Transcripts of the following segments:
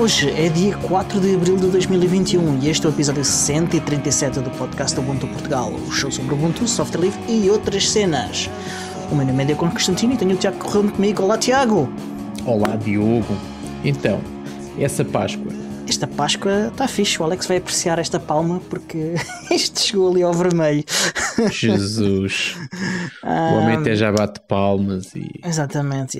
Hoje é dia 4 de abril de 2021 e este é o episódio 137 do podcast Ubuntu Portugal, o show sobre Ubuntu, software livre e outras cenas. O meu nome é Diego Constantino e tenho o Tiago Corrão comigo. Olá, Tiago! Olá, Diogo! Então, essa Páscoa? Esta Páscoa está fixe, o Alex vai apreciar esta palma porque isto chegou ali ao vermelho. Jesus! O homem até já bate palmas e... Exatamente,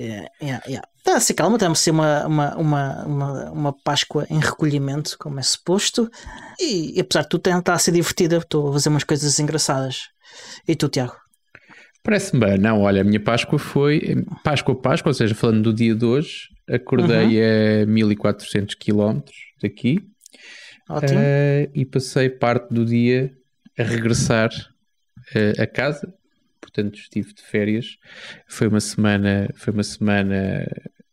Está a ser calma, está a ser uma Páscoa em recolhimento, como é suposto, e apesar de tudo está a ser divertida, estou a fazer umas coisas engraçadas. E tu, Tiago? Parece-me bem. Não, olha, a minha Páscoa foi Páscoa, ou seja, falando do dia de hoje, acordei a 1400 km daqui. Ótimo. E passei parte do dia a regressar a casa. Portanto, estive de férias. Foi uma semana,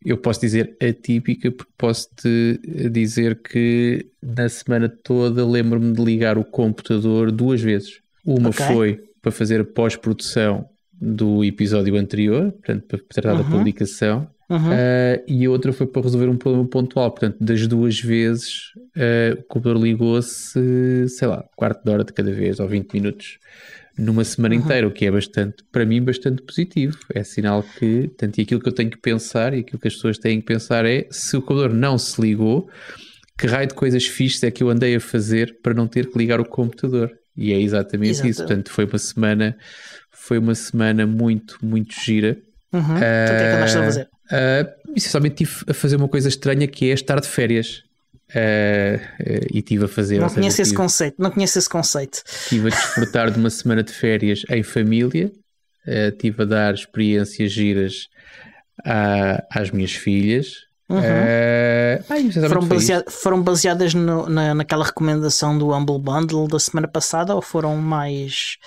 eu posso dizer atípica, porque posso-te dizer que na semana toda lembro-me de ligar o computador 2 vezes. Uma foi para fazer a pós-produção do episódio anterior, portanto, para tratar da publicação, e a outra foi para resolver um problema pontual. Portanto, das 2 vezes, o computador ligou-se, sei lá, quarto de hora de cada vez, ou 20 minutos. Numa semana inteira, o que é bastante, para mim, bastante positivo. É sinal que, tanto aquilo que eu tenho que pensar e aquilo que as pessoas têm que pensar é, se o computador não se ligou, que raio de coisas fixes é que eu andei a fazer para não ter que ligar o computador? E é exatamente isso. Portanto, foi uma semana muito, muito gira. Então, o que é que andaste a fazer? Essencialmente estive a fazer uma coisa estranha, que é estar de férias. E estive a fazer. Não conheço esse conceito. Estive a desfrutar de uma semana de férias em família. Estive a dar experiências giras às minhas filhas. Foram baseadas naquela recomendação do Humble Bundle da semana passada ou foram mais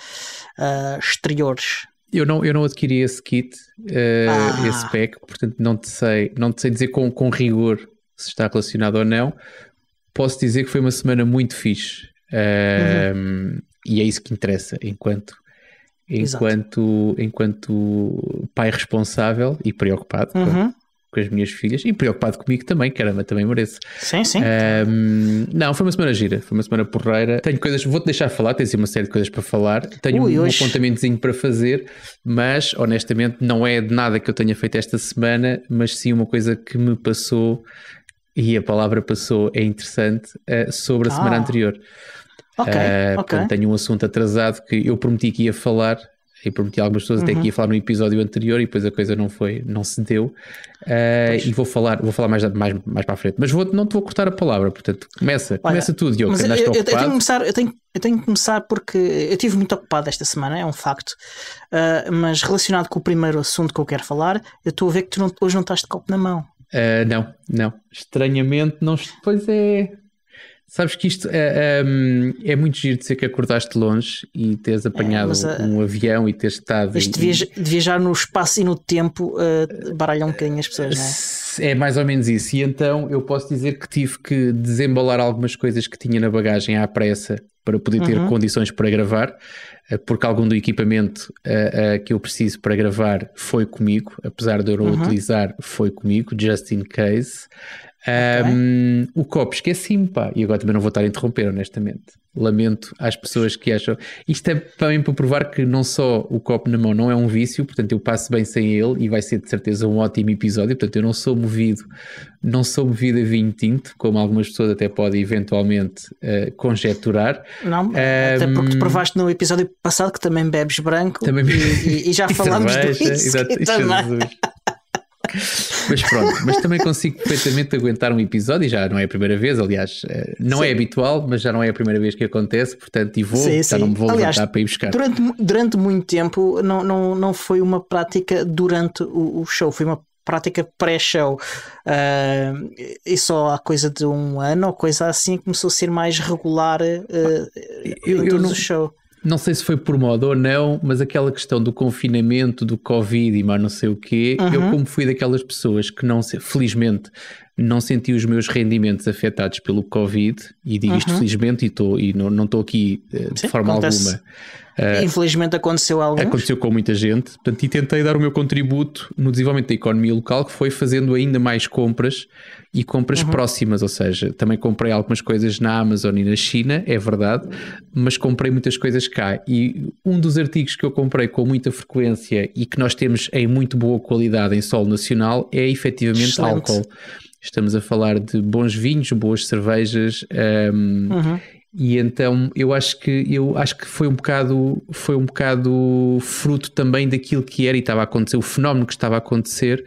exteriores? Eu não adquiri esse kit, esse pack, portanto não te sei dizer com rigor se está relacionado ou não. Posso dizer que foi uma semana muito fixe, e é isso que interessa enquanto pai responsável e preocupado com as minhas filhas e preocupado comigo também, caramba, também mereço. Sim. Não, foi uma semana gira, foi uma semana porreira. Tenho coisas, vou-te deixar falar, tens uma série de coisas para falar. Tenho um apontamentozinho para fazer, mas honestamente não é de nada que eu tenha feito esta semana, mas sim uma coisa que me passou, e a palavra passou é interessante, sobre a semana anterior. Portanto, tenho um assunto atrasado que eu prometi que ia falar. E prometi a algumas pessoas até que ia falar no episódio anterior e depois a coisa não se deu. E vou falar mais para a frente. Mas não te vou cortar a palavra, portanto, começa tudo, Diogo. Eu tenho que começar porque eu estive muito ocupado esta semana, é um facto. Mas relacionado com o primeiro assunto que eu quero falar, eu estou a ver que tu hoje não estás de copo na mão. Não. Estranhamente não. Pois é. Sabes que isto é muito giro de ser que acordaste longe e teres apanhado um avião e teres estado... Isto de viajar no espaço e no tempo baralha um bocadinho as pessoas, não é? É mais ou menos isso. E então eu posso dizer que tive que desembalar algumas coisas que tinha na bagagem à pressa para poder ter condições para gravar, porque algum do equipamento que eu preciso para gravar foi comigo, apesar de eu não utilizar, foi comigo, just in case. O copo esqueci-me, pá, e agora também não vou estar a interromper, honestamente. Lamento às pessoas que acham. Isto é também para provar que não só o copo na mão não é um vício, portanto eu passo bem sem ele e vai ser de certeza um ótimo episódio. Portanto eu não sou movido a vinho tinto, como algumas pessoas até podem eventualmente conjecturar. Não, até porque tu provaste no episódio passado que também bebes branco e já falámos do whisky também. Mas pronto, mas também consigo perfeitamente aguentar um episódio, e já não é a primeira vez, aliás, não é habitual, mas já não é a primeira vez que acontece, portanto, não me vou levantar para ir buscar. Durante muito tempo não foi uma prática durante o show, foi uma prática pré-show, e só há coisa de um ano ou coisa assim começou a ser mais regular em todos os shows. Não sei se foi por moda ou não, mas aquela questão do confinamento, do Covid e mais não sei o quê, eu como fui daquelas pessoas que felizmente não senti os meus rendimentos afetados pelo Covid, e digo isto felizmente e não estou aqui de forma alguma. Infelizmente aconteceu algo. Aconteceu com muita gente, portanto, e tentei dar o meu contributo no desenvolvimento da economia local, que foi fazendo ainda mais compras e compras próximas, ou seja, também comprei algumas coisas na Amazon e na China, é verdade, mas comprei muitas coisas cá, e um dos artigos que eu comprei com muita frequência e que nós temos em muito boa qualidade em solo nacional é efetivamente álcool. Estamos a falar de bons vinhos, boas cervejas, e então eu acho que foi um bocado fruto também daquilo que era e estava a acontecer, o fenómeno que estava a acontecer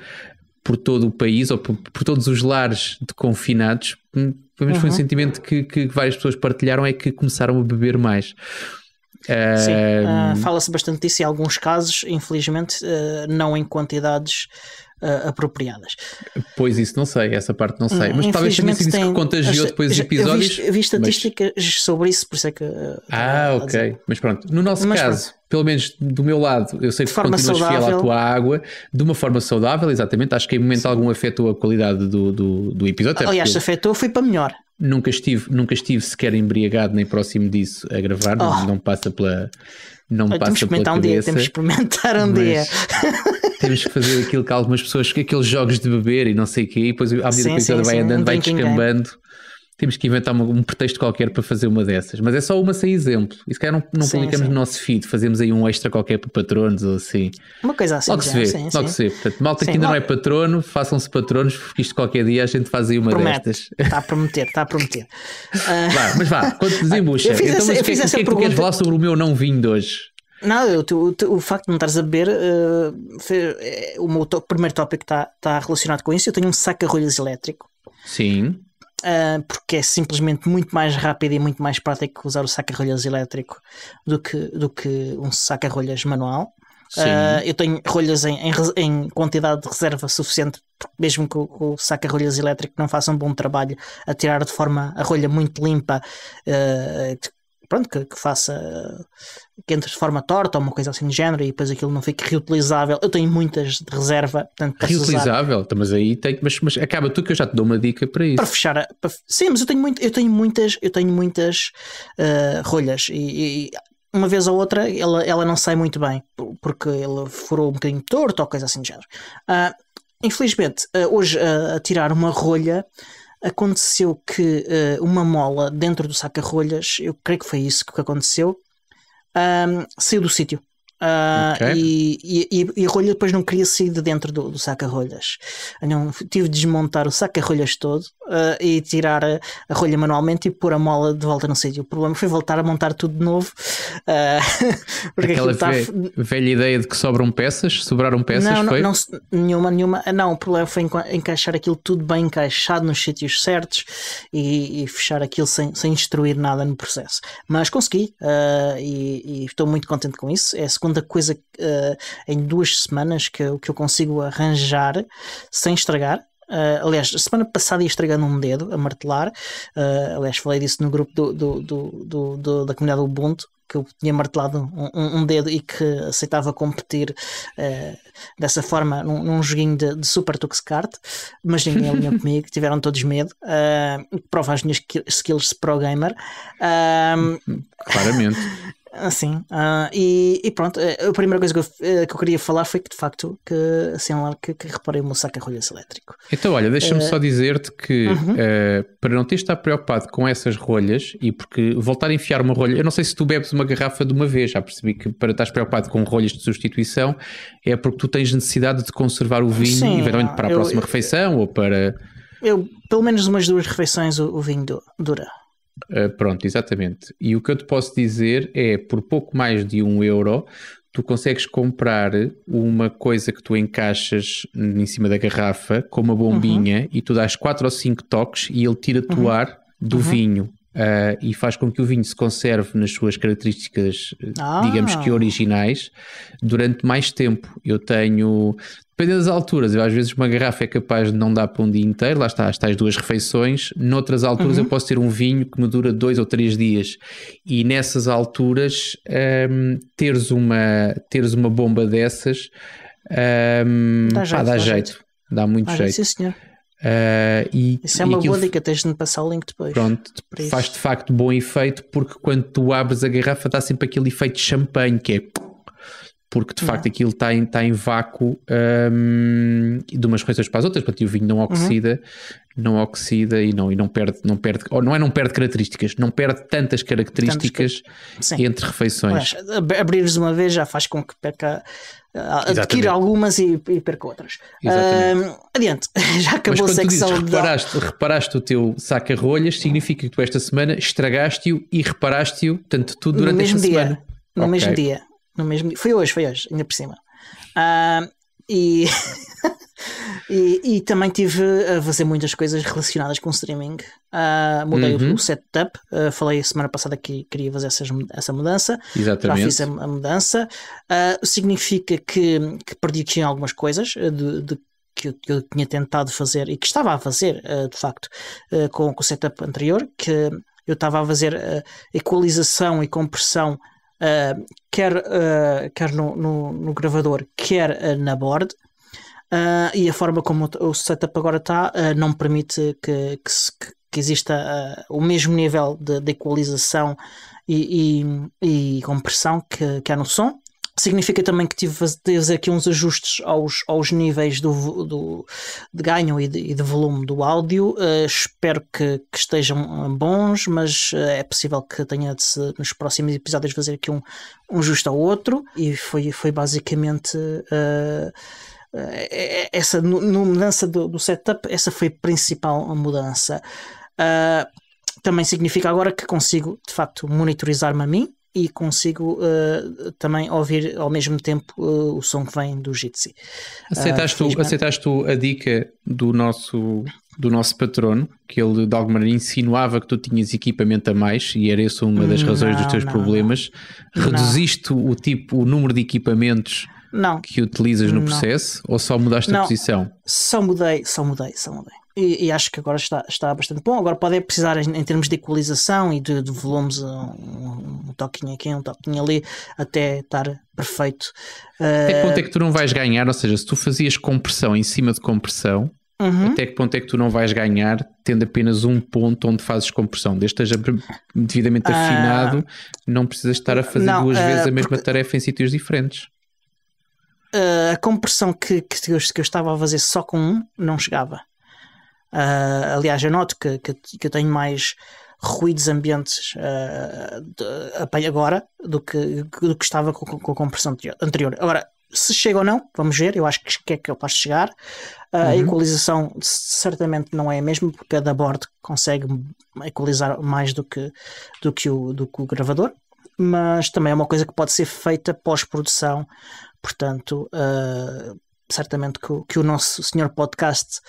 por todo o país, ou por todos os lares de confinados. Pelo menos foi um sentimento que várias pessoas partilharam, é que começaram a beber mais. Sim, fala-se bastante disso em alguns casos, infelizmente não em quantidades apropriadas. Pois isso não sei, essa parte não sei, mas talvez tenha sido isso que contagiou depois os episódios. Eu vi estatísticas sobre isso, por isso é que ok, mas pronto, no nosso caso, pelo menos do meu lado, eu sei que continuas fiel à tua água, de uma forma saudável, exatamente. Acho que em momento algum afetou a qualidade do episódio. Aliás, se afetou, foi para melhor. Nunca estive sequer embriagado nem próximo disso a gravar, não passa pela cabeça. Temos que experimentar um dia. Temos que fazer aquilo que algumas pessoas, aqueles jogos de beber e não sei o quê, e depois à medida que o episódio vai andando, vai descambando. Temos que inventar um pretexto qualquer para fazer uma dessas, mas é só uma sem exemplo. E se calhar não publicamos no nosso feed, fazemos aí um extra qualquer para patronos ou assim. Uma coisa assim. Logo se vê. Portanto, malta que ainda não é patrono, façam-se patronos, porque isto qualquer dia a gente faz aí uma destas. Está a prometer. Mas vá, desembucha. Então, mas o que é que tu queres falar sobre o meu não vinho de hoje? Não, o facto de não estares a beber, o meu primeiro tópico está relacionado com isso. Eu tenho um saca-rolhas elétrico. Sim. Porque é simplesmente muito mais rápido e muito mais prático usar o saca-rolhas elétrico do que um saca-rolhas manual. Eu tenho rolhas em quantidade de reserva suficiente, mesmo que o saca-rolhas elétrico não faça um bom trabalho a tirar de forma a rolha muito limpa, que faça, que entre de forma torta ou uma coisa assim de género, e depois aquilo não fica reutilizável. Eu tenho muitas de reserva, portanto, reutilizável? Mas aí tem, mas acaba tu, que eu já te dou uma dica para isso. Para fechar, sim, mas eu tenho muitas rolhas, e uma vez ou outra ela não sai muito bem, porque ela furou um bocadinho torto ou coisa assim de género. Infelizmente, hoje a tirar uma rolha, aconteceu que uma mola dentro do saca-rolhas, eu creio que foi isso que aconteceu, saiu do sítio. E a rolha depois não queria sair de dentro do saca-rolhas. Tive de desmontar o saca-rolhas todo e tirar a rolha manualmente e pôr a mola de volta no sítio. O problema foi voltar a montar tudo de novo. Porque aquela velha ideia de que sobraram peças? Nenhuma. Não, o problema foi encaixar aquilo tudo bem encaixado nos sítios certos e fechar aquilo sem destruir nada no processo. Mas consegui, e estou muito contente com isso. É a segunda coisa em 2 semanas que eu consigo arranjar sem estragar. Aliás, a semana passada ia estragando um dedo a martelar. Aliás, falei disso no grupo da comunidade do Ubuntu, que eu tinha martelado um dedo e que aceitava competir dessa forma num joguinho de Super Tux Kart, mas ninguém alinhou comigo, tiveram todos medo. Prova as minhas skills de pro gamer. Claramente. Assim, e pronto, a primeira coisa que eu queria falar foi que de facto que reparei o meu saca-rolhas elétrico. Então olha, deixa-me só dizer-te que para não teres de estar preocupado com essas rolhas, e porque voltar a enfiar uma rolha, eu não sei se tu bebes uma garrafa de uma vez, já percebi que para estares preocupado com rolhas de substituição é porque tu tens necessidade de conservar o vinho, eventualmente para a próxima refeição ou para... Pelo menos umas 2 refeições o vinho dura. Pronto, exatamente. E o que eu te posso dizer é, por pouco mais de €1, tu consegues comprar uma coisa que tu encaixas em cima da garrafa com uma bombinha e tu dás 4 ou 5 toques e ele tira-te o ar do vinho. e faz com que o vinho se conserve nas suas características, digamos que originais, durante mais tempo. Eu tenho, dependendo das alturas, às vezes uma garrafa é capaz de não dar para um dia inteiro, lá está, as tais 2 refeições. Noutras alturas eu posso ter um vinho que me dura 2 ou 3 dias, e nessas alturas teres uma bomba dessas dá jeito, dá muito jeito. Sim, senhor. Isso é uma boa dica, tens de me passar o link depois. Pronto, faz de facto bom efeito, porque quando tu abres a garrafa dá sempre aquele efeito de champanhe, que é porque de facto aquilo está em vácuo de umas refeições para as outras, para ti o vinho não oxida, e não perde, ou não perde características, não perde tantas características entre refeições. Abrires uma vez já faz com que perca, adquira algumas e perca outras. Adiante, já acabou a secção. Reparaste o teu saca-rolhas, significa que tu esta semana estragaste-o e reparaste-o, portanto, tudo durante esta semana. No mesmo dia. Foi hoje, ainda por cima. E também tive a fazer muitas coisas relacionadas com streaming. Mudei o setup. Falei a semana passada que queria fazer essa mudança. Exatamente. Já fiz a mudança. Significa que perdi aqui algumas coisas que eu tinha tentado fazer e que estava a fazer, de facto, com o setup anterior, que eu estava a fazer equalização e compressão, quer no gravador, quer na board, e a forma como o setup agora está não permite que exista o mesmo nível de equalização e compressão que há no som. Significa também que tive de fazer aqui uns ajustes aos níveis de ganho e de volume do áudio. Espero que estejam bons, mas é possível que tenha de nos próximos episódios fazer aqui um ajuste ao outro. E foi basicamente essa mudança do setup. Essa foi a principal mudança. Também significa agora que consigo de facto monitorizar-me a mim e consigo também ouvir ao mesmo tempo o som que vem do Jitsi. Aceitaste tu a dica do nosso patrono, que ele de alguma maneira insinuava que tu tinhas equipamento a mais e era essa uma das razões dos teus problemas? Reduziste o número de equipamentos que utilizas no processo, ou só mudaste a posição? Só mudei. E acho que agora está bastante bom. Agora pode precisar, em termos de equalização e de volumes, um toquinho aqui, um toquinho ali, até estar perfeito. Até que ponto é que tu não vais ganhar? Ou seja, se tu fazias compressão em cima de compressão, até que ponto é que tu não vais ganhar tendo apenas um ponto onde fazes compressão? Desde que esteja devidamente afinado, não precisas estar a fazer duas vezes a mesma tarefa em sítios diferentes. A compressão que eu estava a fazer só com um não chegava. Aliás, eu noto que eu tenho mais ruídos ambientes agora do que estava com a compressão anterior. Agora, se chega ou não, vamos ver. Eu acho que é capaz de chegar. A equalização certamente não é a mesma, porque a da board consegue equalizar mais do que o gravador, mas também é uma coisa que pode ser feita pós-produção. Portanto, certamente que o nosso senhor podcast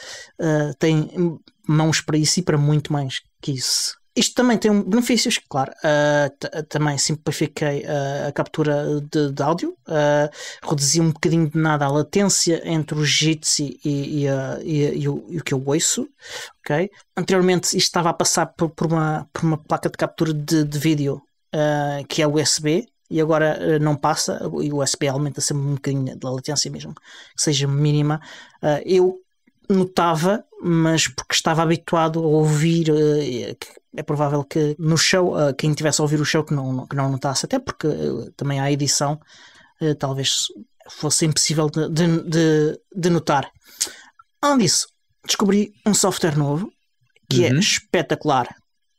tem mãos para isso e para muito mais que isso. Isto também tem benefícios, claro. Também simplifiquei a captura de áudio, reduzi um bocadinho de nada a latência entre o Jitsi e o que eu ouço. Okay? Anteriormente isto estava a passar por uma placa de captura de vídeo que é USB. E agora não passa, e o USB aumenta sempre um bocadinho da latência mesmo, que seja mínima. Eu notava, mas porque estava habituado a ouvir, é provável que no show, quem estivesse a ouvir o show que não notasse, até porque também a edição talvez fosse impossível de notar. Além disso, descobri um software novo que é espetacular.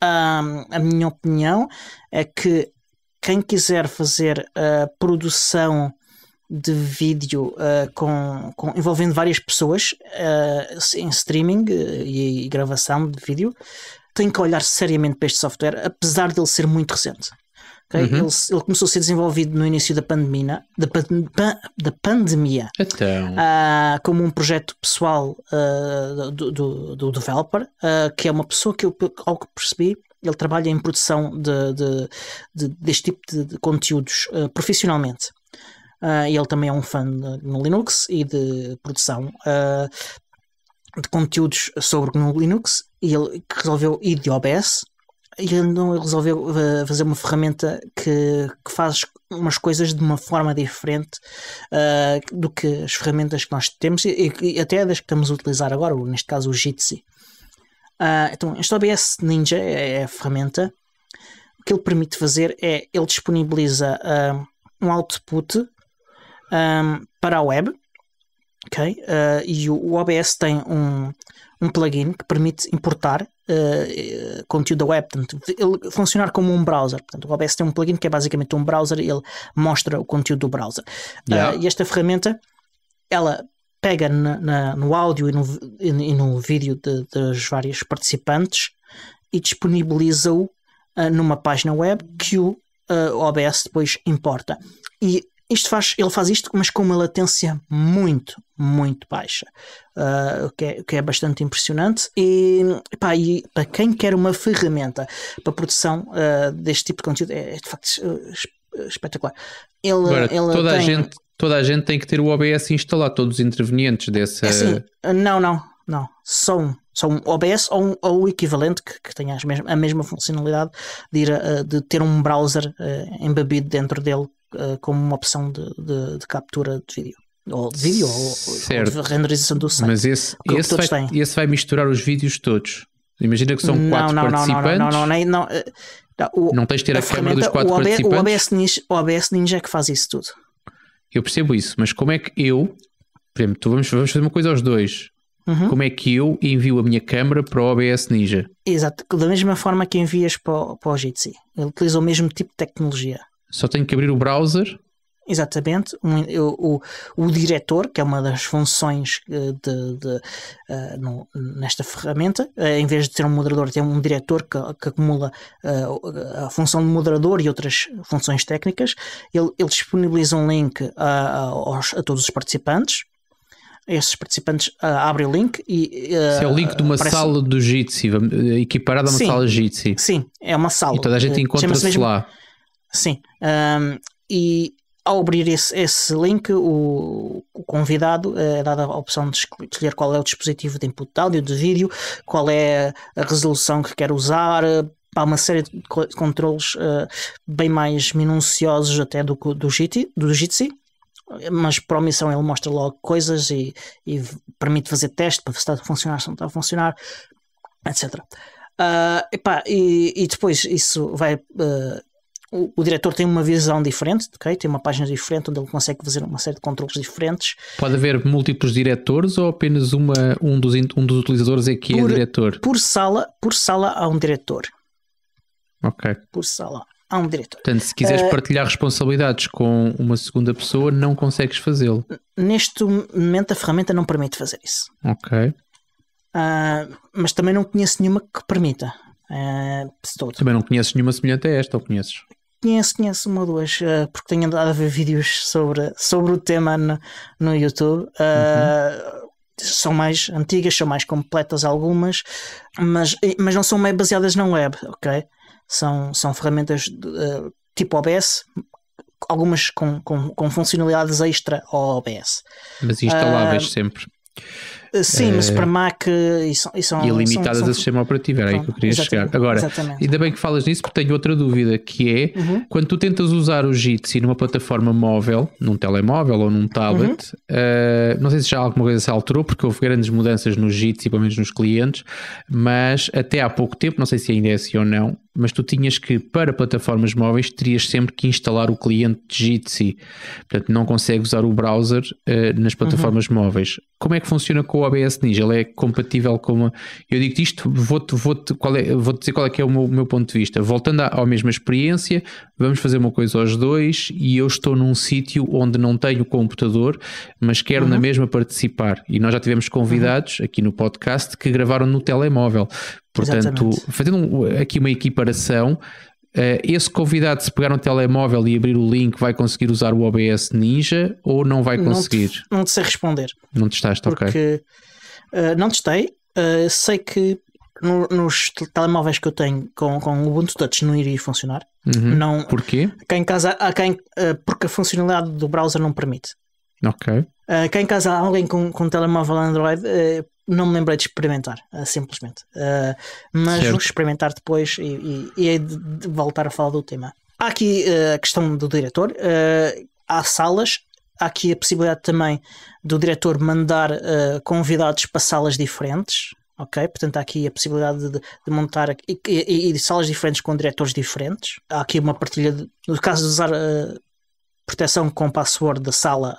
A minha opinião é que quem quiser fazer produção de vídeo envolvendo várias pessoas em streaming e gravação de vídeo, tem que olhar seriamente para este software, apesar de ele ser muito recente. Okay? Ele começou a ser desenvolvido no início da pandemia, então. Como um projeto pessoal do developer, que é uma pessoa que, ao que percebi, ele trabalha em produção deste tipo de conteúdos profissionalmente. Ele também é um fã no Linux e de produção de conteúdos sobre GNU Linux, e ele que resolveu ir de OBS, e ele resolveu fazer uma ferramenta que faz umas coisas de uma forma diferente do que as ferramentas que nós temos e até das que estamos a utilizar agora, neste caso o Jitsi. Então, este OBS Ninja é a ferramenta. O que ele permite fazer é, ele disponibiliza um output para a web, ok? E o OBS tem um plugin que permite importar conteúdo da web, portanto, ele funcionar como um browser. Portanto, o OBS tem um plugin que é basicamente um browser e ele mostra o conteúdo do browser. E esta ferramenta, ela pega no áudio e no vídeo dos vários participantes e disponibiliza-o numa página web que o OBS depois importa. E ele faz isto, mas com uma latência muito, muito baixa, o que é bastante impressionante. E para quem quer uma ferramenta para produção deste tipo de conteúdo, é de facto espetacular. Agora, toda a gente tem que ter o OBS instalado, todos os intervenientes dessa... Não. Só um OBS ou o equivalente que tenha a mesma funcionalidade de ter um browser embebido dentro dele como uma opção de captura de vídeo. Ou de vídeo ou de renderização do site. Mas esse vai misturar os vídeos todos. Imagina que são 4 participantes. Não tens de ter a câmera dos 4 participantes. O OBS Ninja é que faz isso tudo. Eu percebo isso, mas como é que por exemplo, vamos fazer uma coisa aos dois. Como é que eu envio a minha câmera para o OBS Ninja? Exato, da mesma forma que envias para o Jitsi. Ele utiliza o mesmo tipo de tecnologia. Só tenho que abrir o browser? Exatamente. O diretor, que é uma das funções nesta ferramenta, em vez de ter um moderador, tem um diretor que acumula a função de moderador e outras funções técnicas. Ele disponibiliza um link a todos os participantes. Esses participantes abrem o link e... Isso é o link de uma sala do Jitsi, equiparada a uma sala Jitsi. Sim, é uma sala. E toda a gente encontra-se lá. Sim, e ao abrir esse link, o convidado é dada a opção de escolher qual é o dispositivo de input de áudio, de vídeo, qual é a resolução que quer usar. Há uma série de controles bem mais minuciosos até do Jitsi, mas por omissão ele mostra logo coisas e permite fazer teste para ver se está a funcionar, se não está a funcionar, etc. E depois isso vai... O diretor tem uma visão diferente, okay? Tem uma página diferente onde ele consegue fazer uma série de controles diferentes. Pode haver múltiplos diretores ou apenas um dos utilizadores é que é diretor? Por sala há um diretor. Ok. Por sala há um diretor. Portanto, se quiseres partilhar responsabilidades com uma segunda pessoa, não consegues fazê-lo. Neste momento a ferramenta não permite fazer isso. Ok. Mas também não conheço nenhuma que permita. Também não conheces nenhuma semelhante a esta, ou conheces? Conheço uma ou duas, porque tenho andado a ver vídeos sobre o tema no YouTube. São mais antigas, são mais completas algumas, mas não são meio baseadas na web, ok? São ferramentas tipo OBS, algumas com funcionalidades extra ao OBS. Mas instaláveis sempre. Sim, mas para Mac e limitadas a sistema operativo, era aí que eu queria chegar. Agora, ainda bem que falas nisso, porque tenho outra dúvida, que é quando tu tentas usar o Jitsi numa plataforma móvel, num telemóvel ou num tablet, não sei se já alguma coisa se alterou, porque houve grandes mudanças no Jitsi, pelo menos nos clientes, mas até há pouco tempo, não sei se ainda é assim ou não, mas tu tinhas que, para plataformas móveis, terias sempre que instalar o cliente de Jitsi. Portanto, não consegues usar o browser nas plataformas móveis. Como é que funciona com o OBS Ninja? Ele é compatível com Eu digo isto, vou-te dizer qual é que é o meu ponto de vista. Voltando à mesma experiência, vamos fazer uma coisa aos dois e eu estou num sítio onde não tenho computador, mas quero na mesma participar. E nós já tivemos convidados aqui no podcast que gravaram no telemóvel. Portanto, fazendo aqui uma equiparação, esse convidado, se pegar um telemóvel e abrir o link, vai conseguir usar o OBS Ninja ou não vai conseguir? Não te sei responder. Não testaste, porque, não testei. Sei que nos telemóveis que eu tenho com o Ubuntu Touch não iria funcionar. Não, porquê? Cá em casa porque a funcionalidade do browser não permite. Ok. Cá em casa há alguém com um telemóvel Android, não me lembrei de experimentar, simplesmente. Mas certo. vou experimentar depois e é de voltar a falar do tema. Há aqui a questão do diretor, há salas, há aqui a possibilidade também do diretor mandar convidados para salas diferentes. Ok, portanto há aqui a possibilidade de montar e salas diferentes com diretores diferentes. Há aqui uma partilha no caso de usar proteção com password da sala,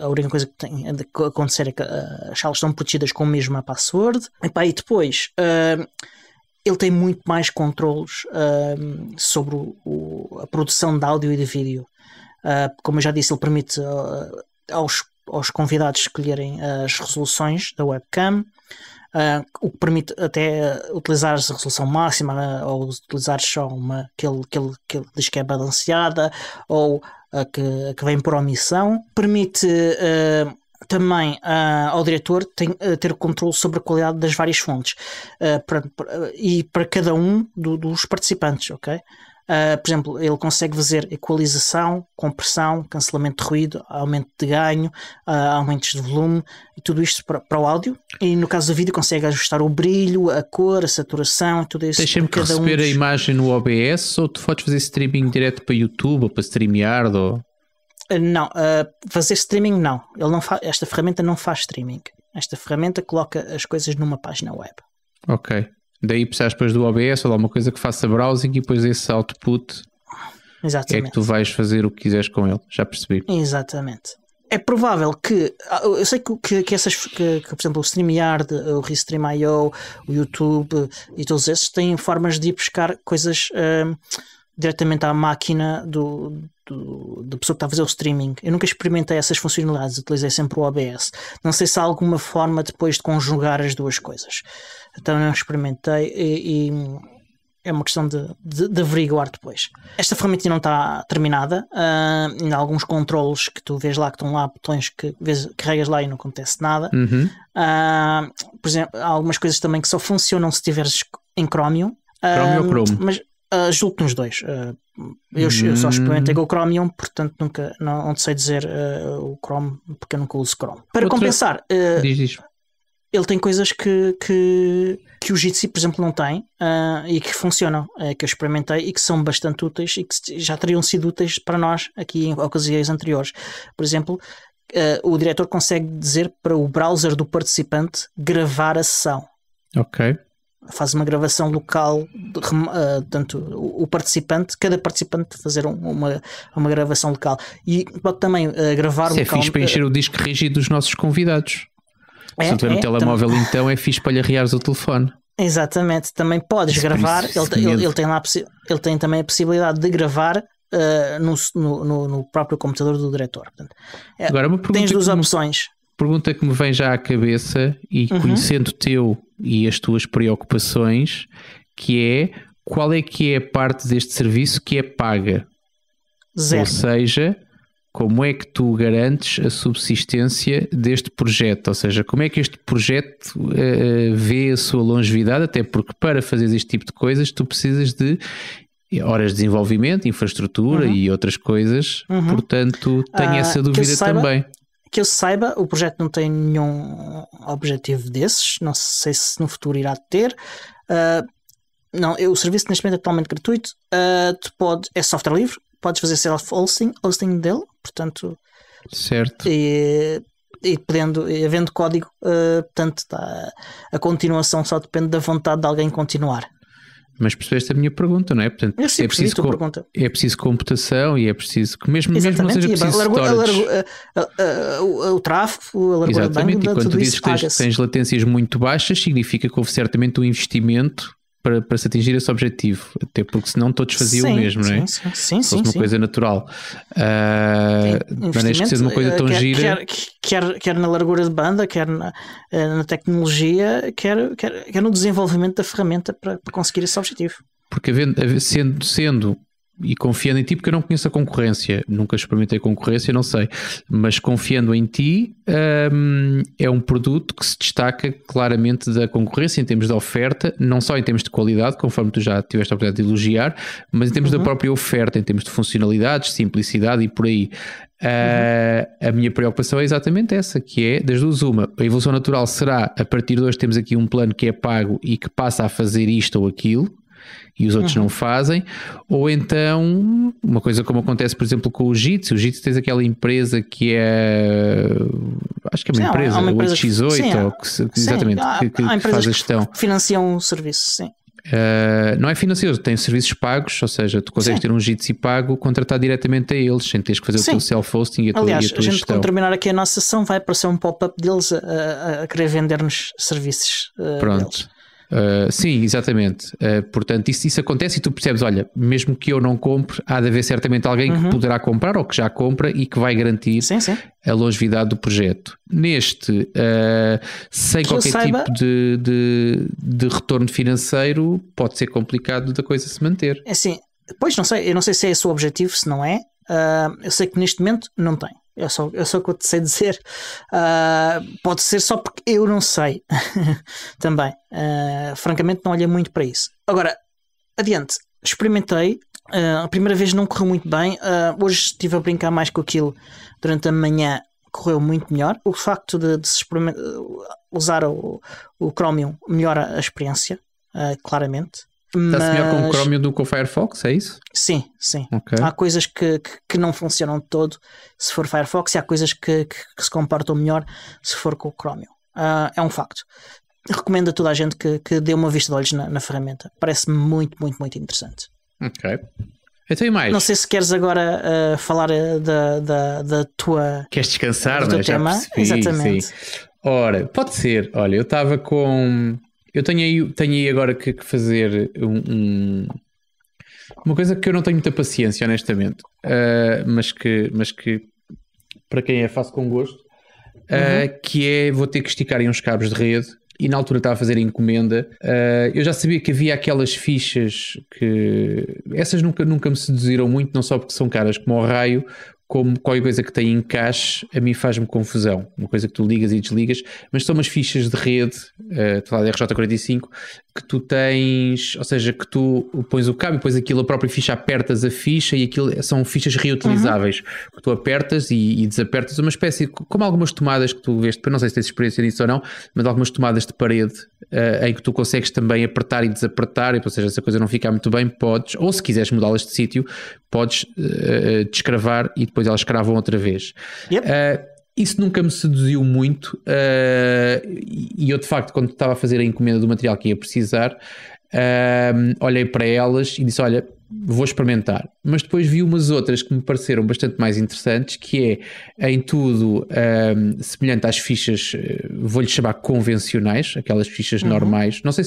a única coisa que tem de acontecer é que as salas estão protegidas com a mesma password. E depois ele tem muito mais controlos sobre a produção de áudio e de vídeo. Como eu já disse, ele permite aos convidados escolherem as resoluções da webcam, o que permite até utilizar a resolução máxima ou utilizar só uma que ele diz que é balanceada ou que vem por omissão. Permite também ao diretor ter controle sobre a qualidade das várias fontes e para cada um dos participantes, ok? Por exemplo, ele consegue fazer equalização, compressão, cancelamento de ruído, aumento de ganho, aumentos de volume e tudo isto para o áudio. E no caso do vídeo consegue ajustar o brilho, a cor, a saturação, tudo isso. Tens sempre que receber a imagem no OBS ou tu podes fazer streaming direto para YouTube ou para StreamYard? Não, fazer streaming não. Esta ferramenta não faz streaming. Esta ferramenta coloca as coisas numa página web. Ok. Daí precisas depois do OBS ou de alguma coisa que faça browsing e depois esse output é que tu vais fazer o que quiseres com ele. Já percebi. Exatamente. É provável que... Eu sei que essas... Que, por exemplo, o StreamYard, o Restream.io, o YouTube e todos esses têm formas de ir buscar coisas diretamente à máquina da pessoa que está a fazer o streaming. Eu nunca experimentei essas funcionalidades, utilizei sempre o OBS. Não sei se há alguma forma depois de conjugar as duas coisas. Então não experimentei e é uma questão de averiguar depois. Esta ferramenta não está terminada. Ainda há alguns controles que tu vês lá, que estão lá, botões que carregas lá e não acontece nada. Por exemplo, há algumas coisas também que só funcionam se estiveres em Chromium. Chromium ou Chrome? Mas julgo nos dois. Eu só experimentei com o Chromium, portanto não sei dizer o Chrome, porque eu nunca uso Chrome. Para compensar, diz. Ele tem coisas que o Jitsi, por exemplo, não tem e que funcionam, que eu experimentei e que são bastante úteis e que já teriam sido úteis para nós aqui em ocasiões anteriores. Por exemplo, o diretor consegue dizer para o browser do participante gravar a sessão. Ok. Faz uma gravação local, tanto o participante, cada participante fazer uma gravação local e pode também gravar local. Isso é fixe para encher o disco rígido dos nossos convidados. Se não tiver um telemóvel, então é fixe para lhe arriares o telefone. Exatamente, também podes gravar. Ele tem também a possibilidade de gravar no próprio computador do diretor. Portanto, agora, tens duas opções. Pergunta que me vem já à cabeça e conhecendo teu e as tuas preocupações, que é qual é que é a parte deste serviço que é paga? Zero. Ou seja, como é que tu garantes a subsistência deste projeto? Ou seja, como é que este projeto vê a sua longevidade? Até porque para fazer este tipo de coisas tu precisas de horas de desenvolvimento, infraestrutura e outras coisas. Portanto, tenho essa dúvida também. Que eu saiba, o projeto não tem nenhum objetivo desses. Não sei se no futuro irá ter. Não, o serviço neste momento é totalmente gratuito. É software livre. Podes fazer self-hosting dele, portanto, certo. E havendo código, portanto, a continuação só depende da vontade de alguém continuar. Mas percebeste a minha pergunta, não é? Portanto, é preciso computação e é preciso que mesmo não seja preciso storage. O tráfego, a largura de banda, e quando tu dizes que tens latências muito baixas, significa que houve certamente um investimento para se atingir esse objetivo, até porque senão todos faziam o mesmo, não é? Sim. Uma coisa natural. Mas que ser uma coisa tão gira. Quer na largura de banda, quer na tecnologia, quer no desenvolvimento da ferramenta para conseguir esse objetivo. Porque sendo e confiando em ti, porque eu não conheço a concorrência, nunca experimentei concorrência, não sei, mas confiando em ti, é um produto que se destaca claramente da concorrência em termos de oferta, não só em termos de qualidade, conforme tu já tiveste a oportunidade de elogiar, mas em termos da própria oferta, em termos de funcionalidades, simplicidade e por aí. A minha preocupação é exatamente essa, que é das duas uma. A evolução natural será, a partir de hoje temos aqui um plano que é pago e que passa a fazer isto ou aquilo, e os outros não fazem, ou então uma coisa como acontece, por exemplo, com o Jitsi. O Jitsi tens aquela empresa que é, acho que é uma empresa, o X8, ou exatamente, que faz a gestão. Que financiam o serviço, sim. Não é financioso, tem serviços pagos, ou seja, tu consegues ter um Jitsi pago, contratar diretamente a eles, sem teres que fazer o teu self-hosting e a tua gestão. Aliás, gestão. quando terminar aqui a nossa sessão, vai aparecer um pop-up deles a querer vender-nos serviços. Pronto. Deles. Sim, exatamente. Portanto, isso acontece e tu percebes, olha, mesmo que eu não compre, há de haver certamente alguém que poderá comprar ou que já compra e que vai garantir a longevidade do projeto. Neste, sem qualquer tipo de retorno financeiro, pode ser complicado da coisa se manter. É assim, pois não sei, eu não sei se é esse o objetivo, se não é. Eu sei que neste momento não tem. É só o que eu te sei dizer. Pode ser só porque eu não sei. Também. Francamente, não olhei muito para isso. Agora, adiante. Experimentei. A primeira vez não correu muito bem. Hoje estive a brincar mais com aquilo durante a manhã. Correu muito melhor. O facto de se usar o Chromium melhora a experiência, claramente. Está-se melhor com o Chromium do que com o Firefox, é isso? Sim. Okay. Há coisas que não funcionam de todo se for Firefox e há coisas que se comportam melhor se for com o Chromium. É um facto. Recomendo a toda a gente que dê uma vista de olhos na ferramenta. Parece-me muito, muito, muito interessante. Ok. Então e mais? Não sei se queres agora falar da tua... Queres descansar, não é? Já percebi. Exatamente. Sim. Ora, pode ser. Olha, eu estava com... Eu tenho aí agora que fazer uma coisa que eu não tenho muita paciência, honestamente, mas que para quem é faço com gosto, que é, vou ter que esticar aí uns cabos de rede, e na altura estava a fazer a encomenda. Eu já sabia que havia aquelas fichas que... Essas nunca me seduziram muito, não só porque são caras como ao raio, como qualquer coisa que tem encaixe, a mim faz-me confusão. Uma coisa que tu ligas e desligas, mas são umas fichas de rede, estou lá da RJ45, que tu tens, ou seja, que tu pões o cabo e depois aquilo, a própria ficha, apertas a ficha e aquilo são fichas reutilizáveis, que tu apertas e desapertas, uma espécie, como algumas tomadas que tu vês, não sei se tens experiência nisso ou não, mas algumas tomadas de parede em que tu consegues também apertar e desapertar, ou seja, se a coisa não ficar muito bem, podes, ou se quiseres mudá-las de sítio, podes descravar e depois elas cravam outra vez. Isso nunca me seduziu muito, e eu de facto, quando estava a fazer a encomenda do material que ia precisar, olhei para elas e disse, olha, vou experimentar. Mas depois vi umas outras que me pareceram bastante mais interessantes, que é em tudo semelhante às fichas, vou-lhe chamar convencionais, aquelas fichas normais. Não sei,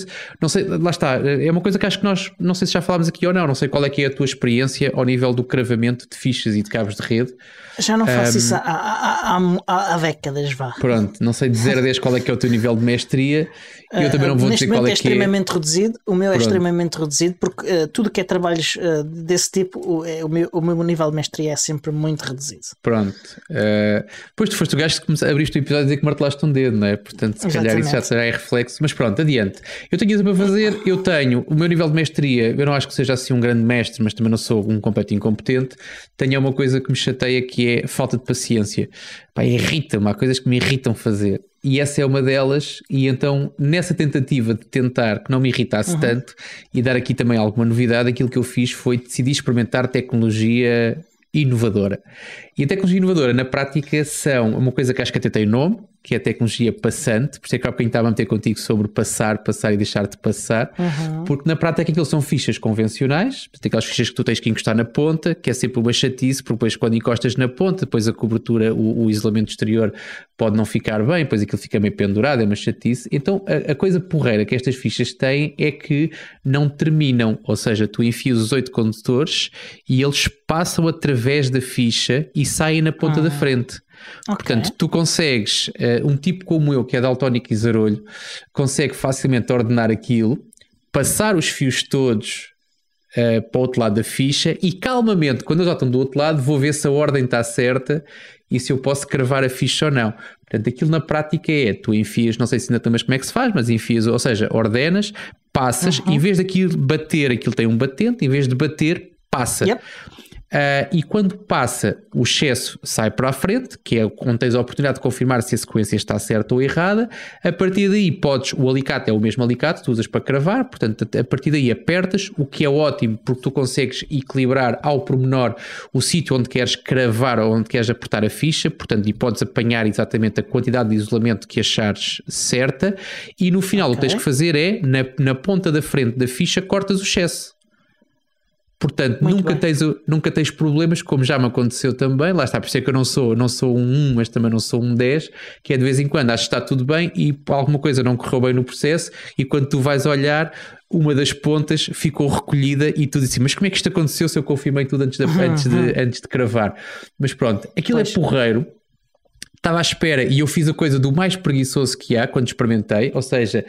lá está, é uma coisa que acho que nós, não sei se já falámos aqui ou não sei qual é que é a tua experiência ao nível do cravamento de fichas e de cabos de rede. Já não faço isso há décadas, vá. Pronto, não sei dizer a 10 qual é que é o teu nível de mestria, e eu também não vou dizer qual é que é. Extremamente reduzido, o meu é extremamente reduzido, porque tudo que é trabalhos desse tipo, o meu nível de mestria é sempre muito reduzido. Pronto. Depois tu foste o gajo que abriste o episódio a dizer que martelaste um dedo, não é? Portanto, se calhar isso já será reflexo, mas pronto, adiante. Eu tenho isso para fazer, eu tenho o meu nível de mestria, eu não acho que seja assim um grande mestre, mas também não sou um completo incompetente. Tenho uma coisa que me chateia, que é falta de paciência. Pá, irrita-me, há coisas que me irritam fazer. E essa é uma delas, e então nessa tentativa de tentar que não me irritasse tanto e dar aqui também alguma novidade, aquilo que eu fiz foi decidir experimentar tecnologia inovadora. E a tecnologia inovadora na prática são uma coisa que acho que até tem nome, que é a tecnologia passante, por isso é que há bocadinho estava a meter contigo sobre passar e deixar de passar, porque na prática aquilo são fichas convencionais, aquelas fichas que tu tens que encostar na ponta, que é sempre uma chatice, porque depois quando encostas na ponta, depois a cobertura, o isolamento exterior pode não ficar bem, depois aquilo fica meio pendurado, é uma chatice. Então a coisa porreira que estas fichas têm é que não terminam, ou seja, tu enfias os 8 condutores e eles passam através da ficha e saem na ponta da frente. Okay. Portanto, tu consegues, um tipo como eu, que é daltónico e zarolho, consegue facilmente ordenar aquilo, passar os fios todos para o outro lado da ficha e calmamente, quando eles já estão do outro lado, vou ver se a ordem está certa e se eu posso cravar a ficha ou não. Portanto, aquilo na prática tu enfias, não sei se ainda também como é que se faz, mas enfias, ou seja, ordenas, passas, em vez daquilo bater, aquilo tem um batente, em vez de bater, passa. Yep. E quando passa, o excesso sai para a frente, que é onde tens a oportunidade de confirmar se a sequência está certa ou errada. A partir daí o alicate é o mesmo alicate, tu usas para cravar, portanto a partir daí apertas, o que é ótimo porque tu consegues equilibrar ao pormenor o sítio onde queres cravar ou onde queres apertar a ficha, portanto, e podes apanhar exatamente a quantidade de isolamento que achares certa, e no final o que tens que fazer é, na ponta da frente da ficha, cortas o excesso. Portanto, nunca tens problemas, como já me aconteceu também. Lá está, por isso é que eu não sou um 1, mas também não sou um 10, que é de vez em quando acho que está tudo bem e alguma coisa não correu bem no processo, e quando tu vais olhar, uma das pontas ficou recolhida e tu dizes, mas como é que isto aconteceu se eu confirmei tudo antes de cravar? Mas pronto, aquilo é porreiro. Estava à espera e eu fiz a coisa do mais preguiçoso que há quando experimentei, ou seja,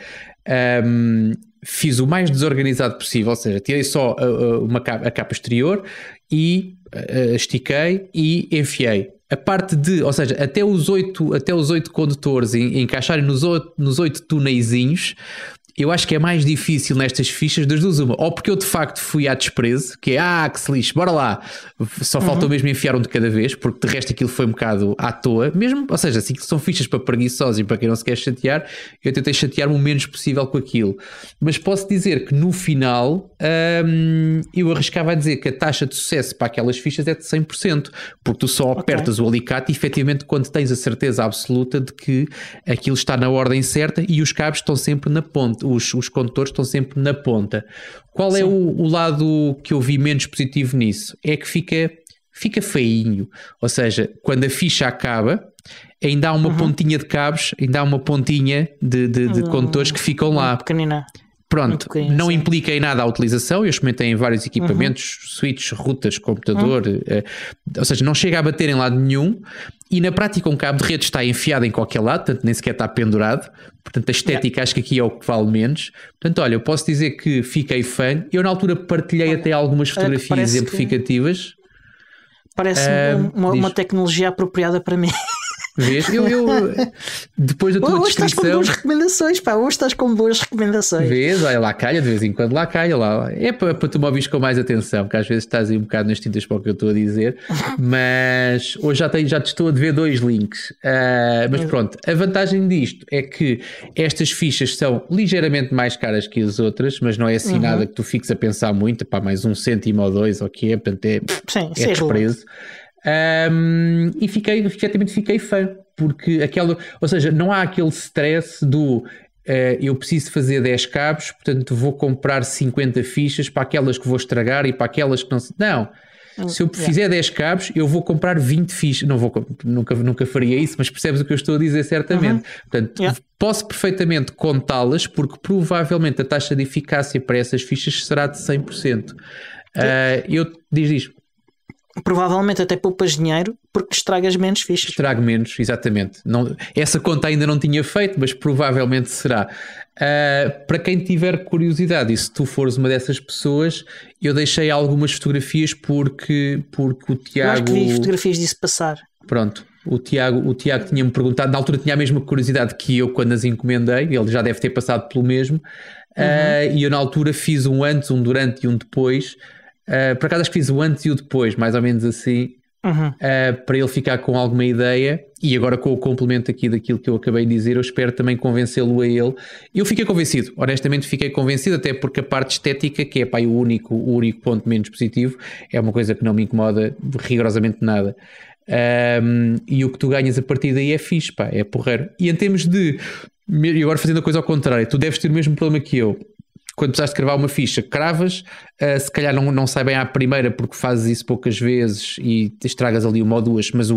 fiz o mais desorganizado possível, ou seja, tirei só a capa exterior e estiquei e enfiei. A parte ou seja, até os 8 condutores encaixarem nos 8 tuneizinhos, eu acho que é mais difícil nestas fichas das duas uma. Ou porque eu de facto fui à desprezo, que é, que se lixe, bora lá. Só faltou mesmo enfiar um de cada vez, porque de resto aquilo foi um bocado à toa. Mesmo, ou seja, assim que são fichas para preguiçosos e para quem não se quer chatear, eu tentei chatear-me o menos possível com aquilo. Mas posso dizer que no final, eu arriscava a dizer que a taxa de sucesso para aquelas fichas é de 100%, porque tu só apertas o alicate e efetivamente quando tens a certeza absoluta de que aquilo está na ordem certa e os cabos estão sempre na ponta. Os condutores estão sempre na ponta. Qual é o lado que eu vi menos positivo nisso? É que fica feinho. Ou seja, quando a ficha acaba, ainda há uma pontinha de cabos, ainda há uma pontinha de condutores que ficam lá. Pequenina. Pronto, não implica em nada a utilização. Eu experimentei em vários equipamentos, switches, rutas, computador, ou seja, não chega a bater em lado nenhum e na prática um cabo de rede está enfiado em qualquer lado, portanto nem sequer está pendurado, portanto a estética acho que aqui é o que vale menos. Portanto, olha, eu posso dizer que fiquei fã. Eu na altura partilhei até algumas fotografias exemplificativas. Parece uma tecnologia apropriada para mim. Vês? Eu depois da tua descrição... Hoje estás com boas recomendações, pá. Hoje estás com boas recomendações. Vês? Olha, lá calha, de vez em quando lá calha. Lá. É para tu me ouvires com mais atenção, porque às vezes estás aí um bocado nas tintas para o que eu estou a dizer. Mas hoje já te estou a dever 2 links. Mas pronto, a vantagem disto é que estas fichas são ligeiramente mais caras que as outras, mas não é assim nada que tu fiques a pensar muito. Pá, mais 1 cêntimo ou 2, ou que é, portanto é desprezo. E efetivamente fiquei fã, porque ou seja, não há aquele stress do eu preciso fazer 10 cabos, portanto vou comprar 50 fichas para aquelas que vou estragar e para aquelas que não. Se eu fizer 10 cabos, eu vou comprar 20 fichas. Nunca faria isso, mas percebes o que eu estou a dizer certamente. Portanto, posso perfeitamente contá-las, porque provavelmente a taxa de eficácia para essas fichas será de 100%. Diz isto. Provavelmente até poupas dinheiro porque estragas menos fichas. Estrago menos, exatamente. Essa conta ainda não tinha feito, mas provavelmente será. Para quem tiver curiosidade, e se tu fores uma dessas pessoas, eu deixei algumas fotografias porque o Tiago... Eu acho que vi fotografias disso passar. Pronto. O Tiago tinha-me perguntado, na altura tinha a mesma curiosidade que eu quando as encomendei, ele já deve ter passado pelo mesmo, e eu na altura fiz um antes, um durante e um depois. Por acaso acho que fiz o antes e o depois, mais ou menos assim, para ele ficar com alguma ideia. E agora com o complemento aqui daquilo que eu acabei de dizer, eu espero também convencê-lo a ele. Eu fiquei convencido, honestamente fiquei convencido, até porque a parte estética, que é o único ponto menos positivo, é uma coisa que não me incomoda rigorosamente nada. E o que tu ganhas a partir daí é fixe, pá, é porreiro. E em termos de... E agora fazendo a coisa ao contrário, tu deves ter o mesmo problema que eu. Quando precisaste de cravar uma ficha, cravas, se calhar não sai bem à primeira porque fazes isso poucas vezes e te estragas ali uma ou duas, mas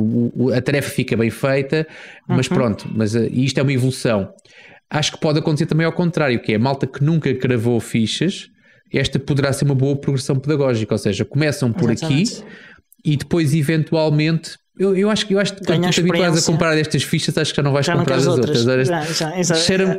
a tarefa fica bem feita, mas pronto, isto é uma evolução. Acho que pode acontecer também ao contrário, que é a malta que nunca cravou fichas, esta poderá ser uma boa progressão pedagógica, ou seja, começam por aqui e depois eventualmente Eu acho que quando tu te habituas a comprar estas fichas, acho que já não vais comprar as outras.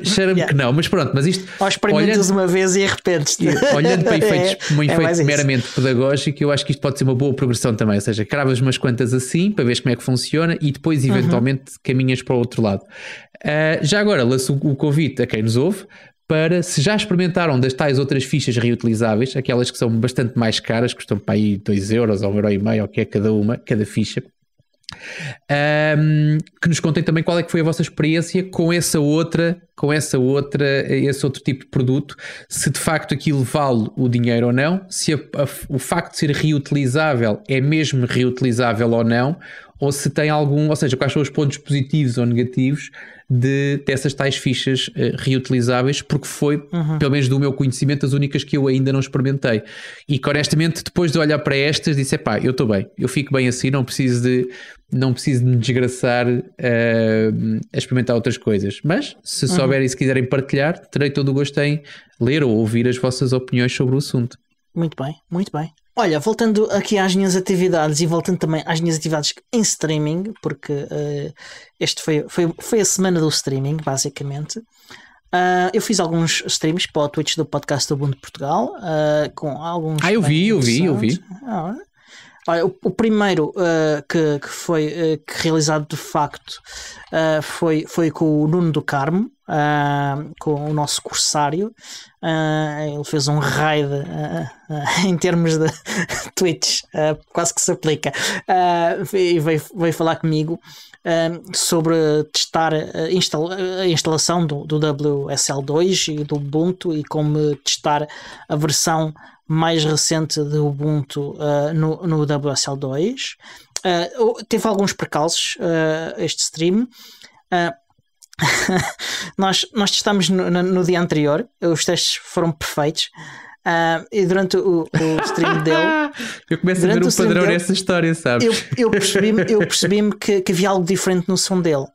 Cheira-me que não, mas pronto, mas isto. Ou experimentas uma vez e arrependes-te. Olhando para efeitos meramente pedagógico, eu acho que isto pode ser uma boa progressão também. Ou seja, cravas umas quantas assim para ver como é que funciona e depois eventualmente caminhas para o outro lado. Já agora lanço o convite a quem nos ouve para, se já experimentaram das tais outras fichas reutilizáveis, aquelas que são bastante mais caras, custam para aí 2 euros ou 1,5€, ou que é cada ficha, que nos contem também qual é que foi a vossa experiência com esse outro tipo de produto, se de facto aquilo vale o dinheiro ou não, se o facto de ser reutilizável é mesmo reutilizável ou não, ou se tem ou seja, quais são os pontos positivos ou negativos dessas tais fichas reutilizáveis, porque foi, pelo menos do meu conhecimento, as únicas que eu ainda não experimentei. E que honestamente, depois de olhar para estas, disse, eu estou bem, eu fico bem assim, não preciso de me desgraçar a experimentar outras coisas. Mas, se souberem e se quiserem partilhar, terei todo o gosto em ler ou ouvir as vossas opiniões sobre o assunto. Muito bem, muito bem. Olha, voltando aqui às minhas atividades e voltando também às minhas atividades em streaming, porque este foi a semana do streaming, basicamente. Eu fiz alguns streams para o Twitch do podcast do Ubuntu Portugal, com alguns... Eu vi. Olha, o primeiro que foi realizado de facto foi com o Nuno do Carmo, com o nosso corsário. Ele fez um raid em termos de Twitch, quase que se aplica, e veio falar comigo sobre testar a instalação do WSL2 e do Ubuntu e como testar a versão mais recente de Ubuntu no WSL2. Teve alguns percalços este stream. Nós testámos no dia anterior, os testes foram perfeitos. E durante o stream dele, eu começo a ver um padrão nessa história, sabes? Eu percebi-me que havia algo diferente no som dele.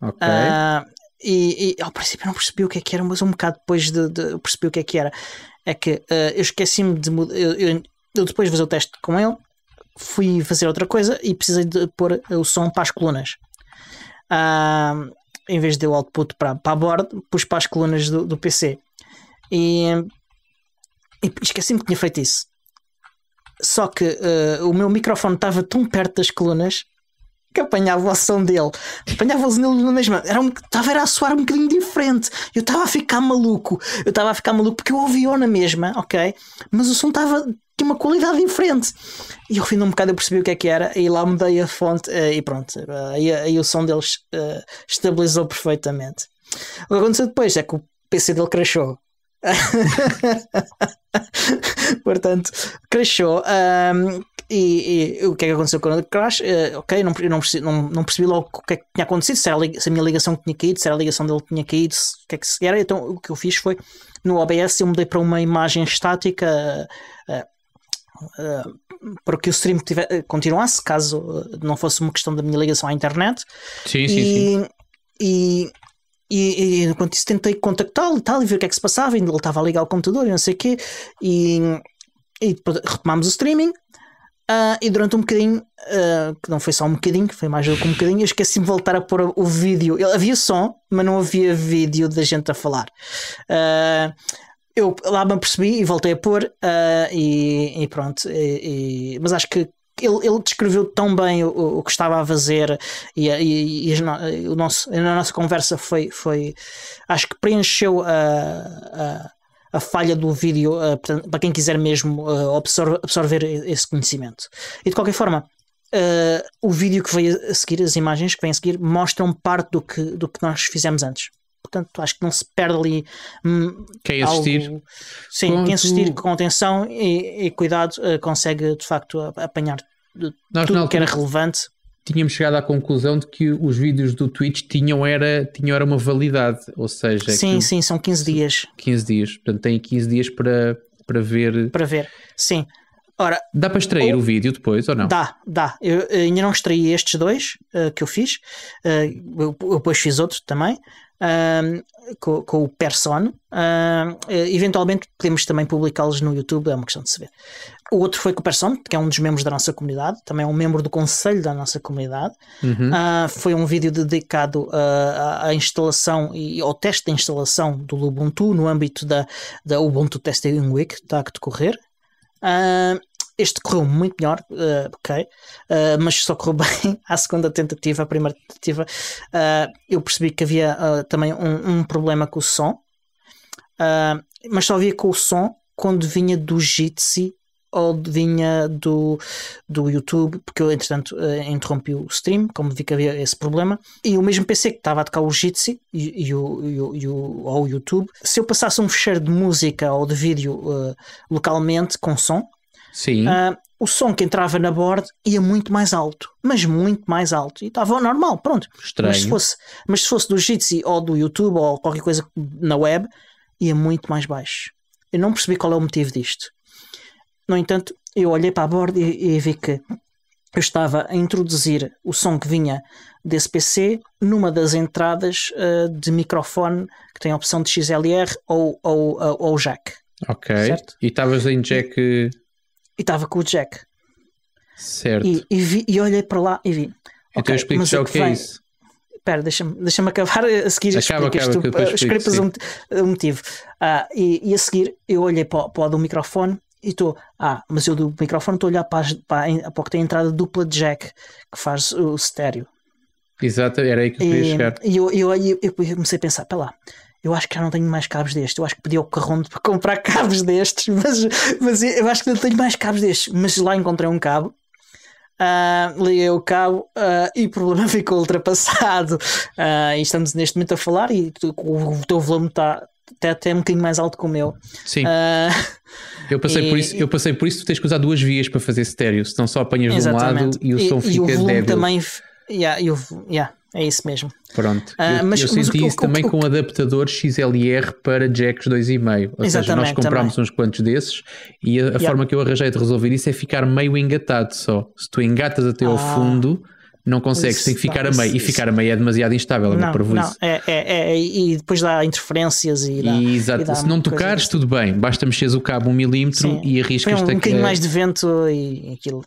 Ok. E ao princípio eu não percebi o que é que era, mas um bocado depois eu percebi o que é que era. É que eu esqueci-me de mudar. Eu depois de fazer o teste com ele, fui fazer outra coisa e precisei de pôr o som para as colunas. Em vez de o output para a board, pus para as colunas do PC. E esqueci-me que tinha feito isso. Só que o meu microfone estava tão perto das colunas que apanhava o som dele. Apanhava o som dele na mesma. Estava a soar um bocadinho diferente. Eu estava a ficar maluco. Porque eu ouvi-o na mesma, ok? Mas o som tinha uma qualidade diferente. E ao fim de um bocado eu percebi o que é que era. E lá mudei a fonte e pronto. Aí o som deles estabilizou perfeitamente. O que aconteceu depois é que o PC dele crashou. Portanto, crashou. E o que é que aconteceu com o crash? Ok, não percebi logo o que é que tinha acontecido, se a minha ligação tinha caído, se era a ligação dele tinha caído, o que é que se era. Então o que eu fiz foi, no OBS eu mudei para uma imagem estática para que o stream continuasse, caso não fosse uma questão da minha ligação à internet. Sim. E enquanto isso tentei contactá-lo e tal, e ver o que é que se passava, ele estava a ligar o computador e não sei o quê, e depois retomámos o streaming. E durante um bocadinho, que não foi só um bocadinho, foi mais do que um bocadinho, eu esqueci-me de voltar a pôr o vídeo. Havia som, mas não havia vídeo da gente a falar. Eu lá me apercebi e voltei a pôr, e pronto. Mas acho que ele descreveu tão bem o que estava a fazer, e a nossa conversa foi acho que preencheu a falha do vídeo, para quem quiser mesmo absorver esse conhecimento. E de qualquer forma, o vídeo que veio a seguir, as imagens que vêm a seguir, mostram parte do que nós fizemos antes. Portanto, acho que não se perde ali quem assistir. Sim, quem assistir com atenção e cuidado consegue de facto apanhar tudo o que era relevante. Tínhamos chegado à conclusão de que os vídeos do Twitch tinham uma validade, ou seja... Sim, são 15 dias. 15 dias, portanto tem 15 dias para ver... Para ver, sim. Ora, dá para extrair o vídeo depois ou não? Dá. Eu ainda não extraí estes dois que eu fiz. Eu depois fiz outro também. Com o Person. Eventualmente podemos também publicá-los no YouTube, é uma questão de se ver. O outro foi com o Person, que é um dos membros da nossa comunidade, também é um membro do conselho da nossa comunidade. Foi um vídeo dedicado à instalação e ao teste de instalação do Ubuntu no âmbito da Ubuntu Testing Week, que está a decorrer. Este correu muito melhor, mas só correu bem à segunda tentativa. A primeira tentativa eu percebi que havia também um problema com o som, mas só havia com o som quando vinha do Jitsi ou vinha do YouTube, porque eu entretanto interrompi o stream, como vi que havia esse problema, e o mesmo PC que estava a tocar o Jitsi ou o YouTube, se eu passasse um fecheiro de música ou de vídeo localmente com som, sim. O som que entrava na board ia muito mais alto, mas muito mais alto, e estava normal, pronto. Estranho. Mas se fosse do Jitsi ou do YouTube ou qualquer coisa na web, ia muito mais baixo. Eu não percebi qual é o motivo disto. No entanto, eu olhei para a board e vi que eu estava a introduzir o som que vinha desse PC numa das entradas de microfone que tem a opção de XLR ou jack. Ok. Certo? E estavas em jack... E estava com o jack. Certo. E olhei para lá e vi. Então eu explico já o que é isso. Espera, deixa-me acabar a seguir. Acaba, que eu depois explico, o motivo. E a seguir eu olhei para o do microfone e estou... mas eu do microfone estou a olhar para o que tem entrada dupla de jack, que faz o estéreo. Exato, era aí que eu queria chegar. E eu comecei a pensar, lá, eu acho que já não tenho mais cabos destes. Eu acho que pedi ao Carrondo para comprar cabos destes, mas eu acho que não tenho mais cabos destes. Mas lá encontrei um cabo, liguei o cabo e o problema ficou ultrapassado. E estamos neste momento a falar e o teu volume está até um bocadinho mais alto que o meu. Sim. Eu passei por isso, tu tens que usar duas vias para fazer estéreo, senão só apanhas de um lado e o som fica débil. E o volume também... é isso mesmo. Pronto, eu senti isso também com adaptadores XLR para jacks 2,5. Ou seja, nós comprámos uns quantos desses e a forma que eu arranjei de resolver isso é ficar meio engatado só. Se tu engatas até ao fundo, não consegues, tem que ficar a meio. E ficar a meio é demasiado instável, e depois dá interferências e dá... Exato, se não tocares, tudo bem. Basta mexeres o cabo 1 milímetro e arriscas-te um bocadinho mais de vento e aquilo...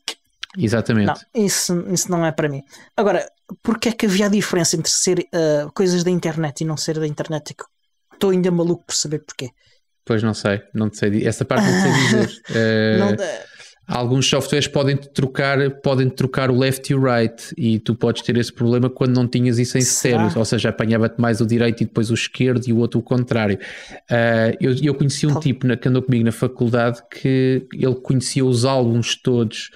Exatamente. Não, isso não é para mim. Agora, porque é que havia a diferença entre ser coisas da internet e não ser da internet? Estou ainda maluco por saber porquê. Pois não sei. Essa parte não sei dizer. Alguns softwares podem-te trocar o left e o right e tu podes ter esse problema quando não tinhas isso em estéreo, ou seja, apanhava-te mais o direito e depois o esquerdo e o outro o contrário. Eu conheci um tipo que andou comigo na faculdade que ele conhecia os álbuns todos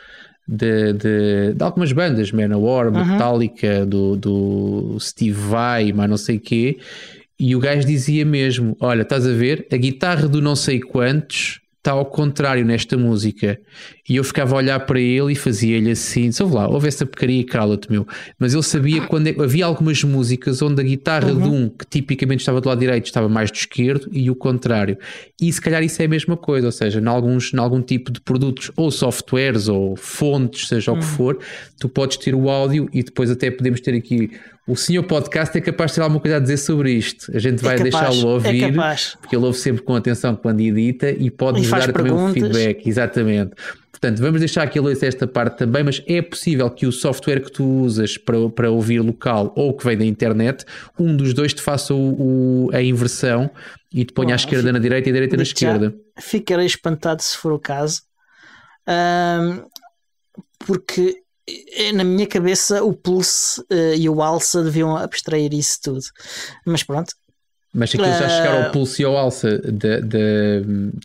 de algumas bandas, Manowar, Metallica, do Steve Vai, mas não sei o quê, e o gajo dizia mesmo: olha, estás a ver, a guitarra do não sei quantos está ao contrário nesta música. E eu ficava a olhar para ele e fazia-lhe assim: ouve essa porcaria e cala-te, meu. Mas ele sabia quando havia algumas músicas onde a guitarra de um que tipicamente estava do lado direito estava mais do esquerdo e o contrário. E se calhar isso é a mesma coisa, ou seja, em algum tipo de produtos ou softwares ou fontes, seja o que for, tu podes ter o áudio e depois até podemos ter aqui... O senhor podcast é capaz de ter alguma coisa a dizer sobre isto. A gente vai deixá-lo ouvir, porque ele ouve sempre com atenção quando edita e pode-nos dar também um feedback. Exatamente. Portanto, vamos deixar que ele ouça esta parte também, mas é possível que o software que tu usas para ouvir local ou que vem da internet, um dos dois te faça a inversão e te ponha à esquerda na direita e a direita na esquerda. Ficarei espantado se for o caso, porque... na minha cabeça o Pulse e o Alça deviam abstrair isso tudo, mas pronto. Mas se aquilo já chegar ao Pulse e ao Alça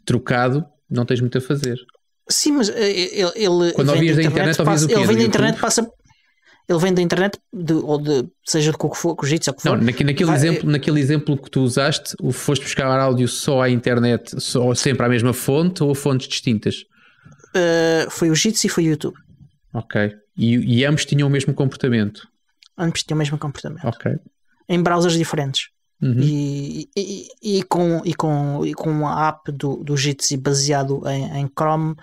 trocado, não tens muito a fazer. Sim, mas ele quando ouvias da internet, ouvias o quê? Ele vem da internet, ele vem da internet seja com o Jitsi ou o que for. Não, naquele exemplo que tu usaste, foste buscar áudio só à internet, sempre à mesma fonte ou fontes distintas? Foi o Jitsi e foi o YouTube. Ok. E ambos tinham o mesmo comportamento? Ambos tinham o mesmo comportamento. Ok. Em browsers diferentes. E com a app do Jitsi baseado em Chrome,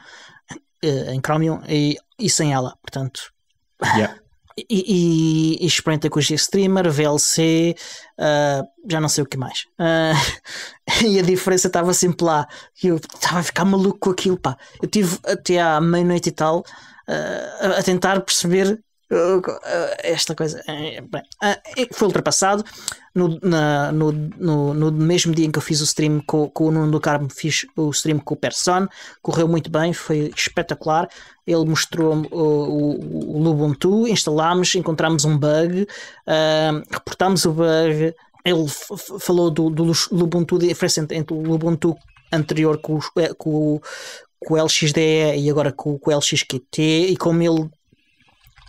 em Chromium e sem ela, portanto. Yeah. E experimentei com o GStreamer, VLC, já não sei o que mais. E a diferença estava sempre lá. Eu estava a ficar maluco com aquilo, pá. Eu tive até à meia-noite e tal a tentar perceber esta coisa. Foi ultrapassado. No mesmo dia em que eu fiz o stream com o Nuno do Carmo, fiz o stream com o Person, correu muito bem, foi espetacular. Ele mostrou-me o Lubuntu, instalámos, encontramos um bug, reportámos o bug. Ele falou do Lubuntu, a diferença entre o Lubuntu anterior com o LXDE e agora com o LXQT, e como ele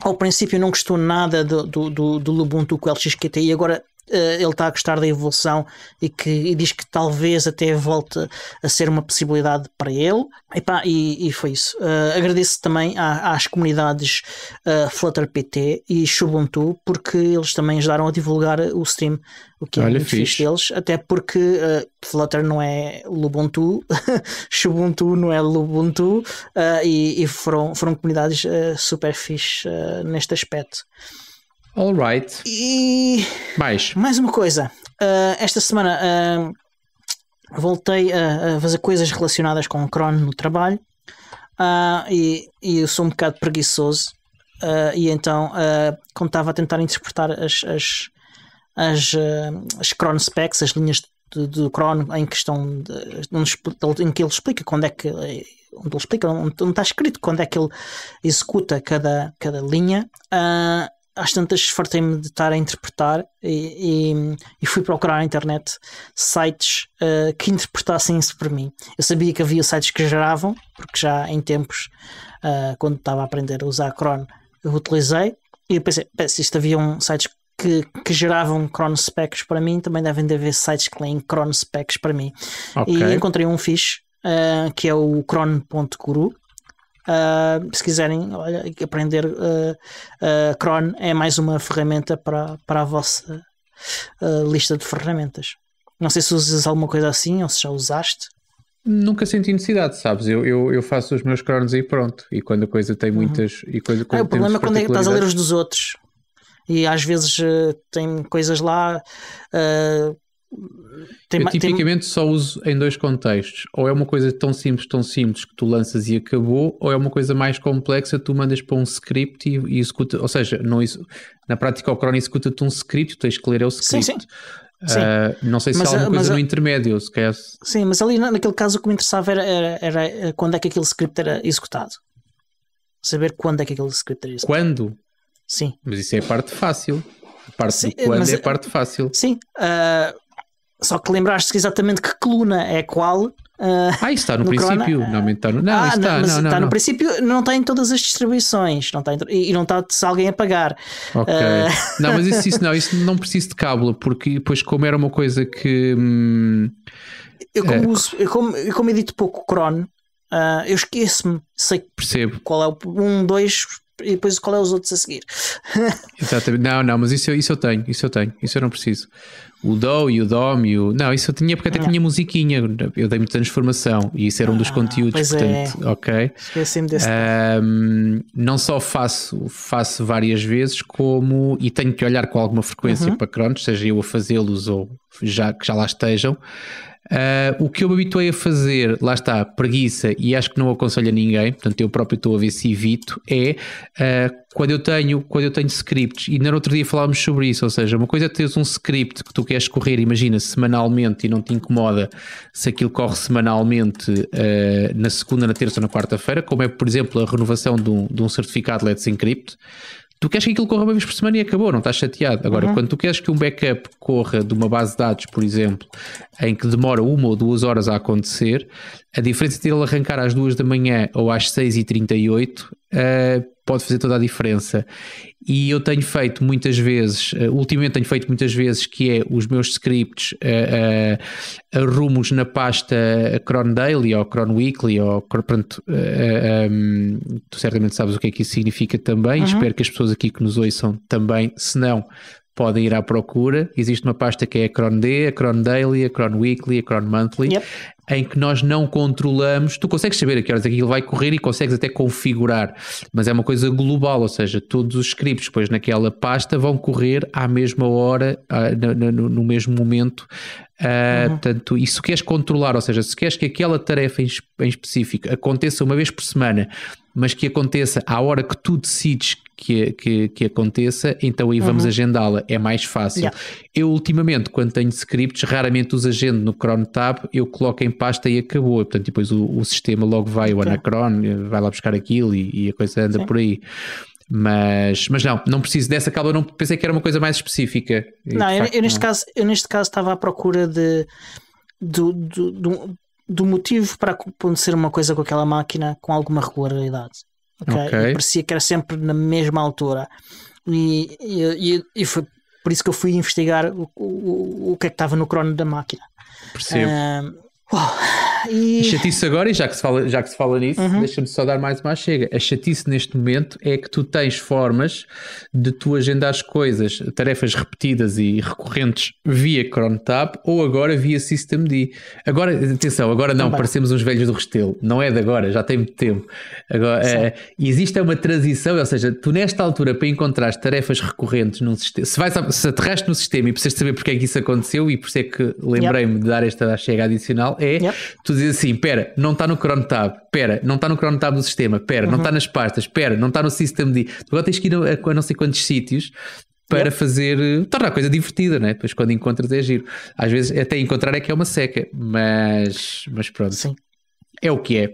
ao princípio não gostou nada do Lubuntu com o LXQT, e agora ele está a gostar da evolução e diz que talvez até volte a ser uma possibilidade para ele. E foi isso. Agradeço também às comunidades Flutter PT e Xubuntu, porque eles também ajudaram a divulgar o stream, o que é muito fixe deles, até porque Flutter não é Lubuntu, Xubuntu não é Lubuntu, e foram comunidades super fixe neste aspecto. Alright. E mais uma coisa, esta semana voltei a fazer coisas relacionadas com o cron no trabalho, e eu sou um bocado preguiçoso, e então quando estava a tentar interpretar as cron specs, as linhas do cron em questão em que ele explica quando é que onde está escrito quando é que ele executa cada linha. Às tantas fartei-me de estar a interpretar e fui procurar na internet sites que interpretassem isso para mim. Eu sabia que havia sites que geravam, porque já em tempos, quando estava a aprender a usar cron, eu utilizei, e eu pensei, se isto havia sites que geravam cron specs para mim, também devem de haver sites que leem cron specs para mim. Okay. E encontrei um fixe, que é o cron.guru. Se quiserem aprender cron, é mais uma ferramenta para a vossa lista de ferramentas. Não sei se usas alguma coisa assim ou se já usaste. Nunca senti necessidade, sabes? Eu faço os meus crons e pronto. E quando a coisa tem muitas. E quando o problema é quando estás a ler os dos outros, e às vezes tem coisas lá. Eu tipicamente só uso em dois contextos. Ou é uma coisa tão simples que tu lanças e acabou, ou é uma coisa mais complexa, tu mandas para um script e executa. Ou seja, na prática o cron executa-te um script, tu tens que ler o script. Sim. Não sei se há alguma coisa no intermédio, se quer. Sim, mas ali naquele caso o que me interessava era quando é que aquele script era executado. Saber quando é que aquele script era executado. Quando? Sim. Mas isso é a parte fácil. A parte do quando é a parte fácil. Sim. Só que lembraste-te exatamente que coluna é qual. Isso está no princípio. Não está no. Não, está no princípio, não está em todas as distribuições. Não está e não está se alguém a pagar. Ok. Não, mas isso não preciso de cábula, porque depois, como era uma coisa que. Como edito pouco cron, eu esqueço-me. Sei Percebo. Qual é o 1, 2. E depois qual é os outros a seguir. Exatamente. Não, mas isso eu tenho. Isso eu não preciso. O Do e o Dom e o... Não, isso eu tinha porque até tinha musiquinha. Eu dei muita transformação e isso era um dos conteúdos, portanto, ok. Esqueci-me desse. Não só faço várias vezes, como e tenho que olhar com alguma frequência para cronos, seja eu a fazê-los ou que já lá estejam. O que eu me habituei a fazer, lá está, preguiça, e acho que não aconselho a ninguém, portanto eu próprio estou a ver se evito, quando eu tenho scripts, e ainda no outro dia falávamos sobre isso, ou seja, uma coisa é teres um script que tu queres correr, imagina, semanalmente e não te incomoda se aquilo corre semanalmente na segunda, na terça ou na quarta-feira, como é, por exemplo, a renovação de um certificado Let's Encrypt. Tu queres que aquilo corra uma vez por semana e acabou, não estás chateado. Agora, quando tu queres que um backup corra de uma base de dados, por exemplo, em que demora 1 ou 2 horas a acontecer, a diferença entre ele arrancar às 2 da manhã ou às 6h38 pode fazer toda a diferença. E eu tenho feito muitas vezes, ultimamente tenho feito muitas vezes, que é os meus scripts arrumos na pasta Cron Daily ou Cron Weekly, ou pronto, tu certamente sabes o que é que isso significa também, espero que as pessoas aqui que nos ouçam também, se não, podem ir à procura. Existe uma pasta que é a Cron D, a Cron Daily, a Cron Weekly, a Cron Monthly. em que nós não controlamos. Tu consegues saber a que horas aquilo vai correr e consegues até configurar, mas é uma coisa global, ou seja, todos os scripts depois naquela pasta vão correr à mesma hora, no mesmo momento. Portanto, e se queres controlar, ou seja, se queres que aquela tarefa em específico aconteça uma vez por semana, mas que aconteça à hora que tu decides que aconteça, então aí vamos agendá-la, é mais fácil. Eu ultimamente, quando tenho scripts, raramente os agendo no Cron Tab, eu coloco em pasta e acabou, portanto depois o sistema logo vai, o Anacron vai lá buscar aquilo e a coisa anda por aí. Mas não preciso dessa calma, não pensei que era uma coisa mais específica. Não, eu neste caso estava à procura do motivo para acontecer uma coisa com aquela máquina com alguma regularidade. Okay? Parecia que era sempre na mesma altura. E foi por isso que eu fui investigar o que é que estava no crono da máquina. Percebo. E chatice agora, e já que se fala nisso, deixa-me só dar mais uma chega. A chatice neste momento é que tu tens formas de tu agendares coisas, tarefas repetidas e recorrentes via ChronoTab ou agora via SystemD. Agora, atenção, agora não, parecemos uns velhos do Restelo, não é de agora, já tem muito tempo. Agora, existe uma transição, ou seja, tu nesta altura para encontrar tarefas recorrentes num sistema, se aterraste no sistema e precisas saber porque é que isso aconteceu, e por isso é que lembrei-me de dar esta chega adicional, tu dizes assim, espera, não está no ChronoTab, espera, não está no ChronoTab do sistema, espera, não está nas pastas, espera, não está no SystemD. Tu agora tens que ir a não sei quantos sítios para tornar a coisa divertida, né? Depois quando encontras é giro. Às vezes até encontrar é que é uma seca, mas pronto. Sim. É o que é.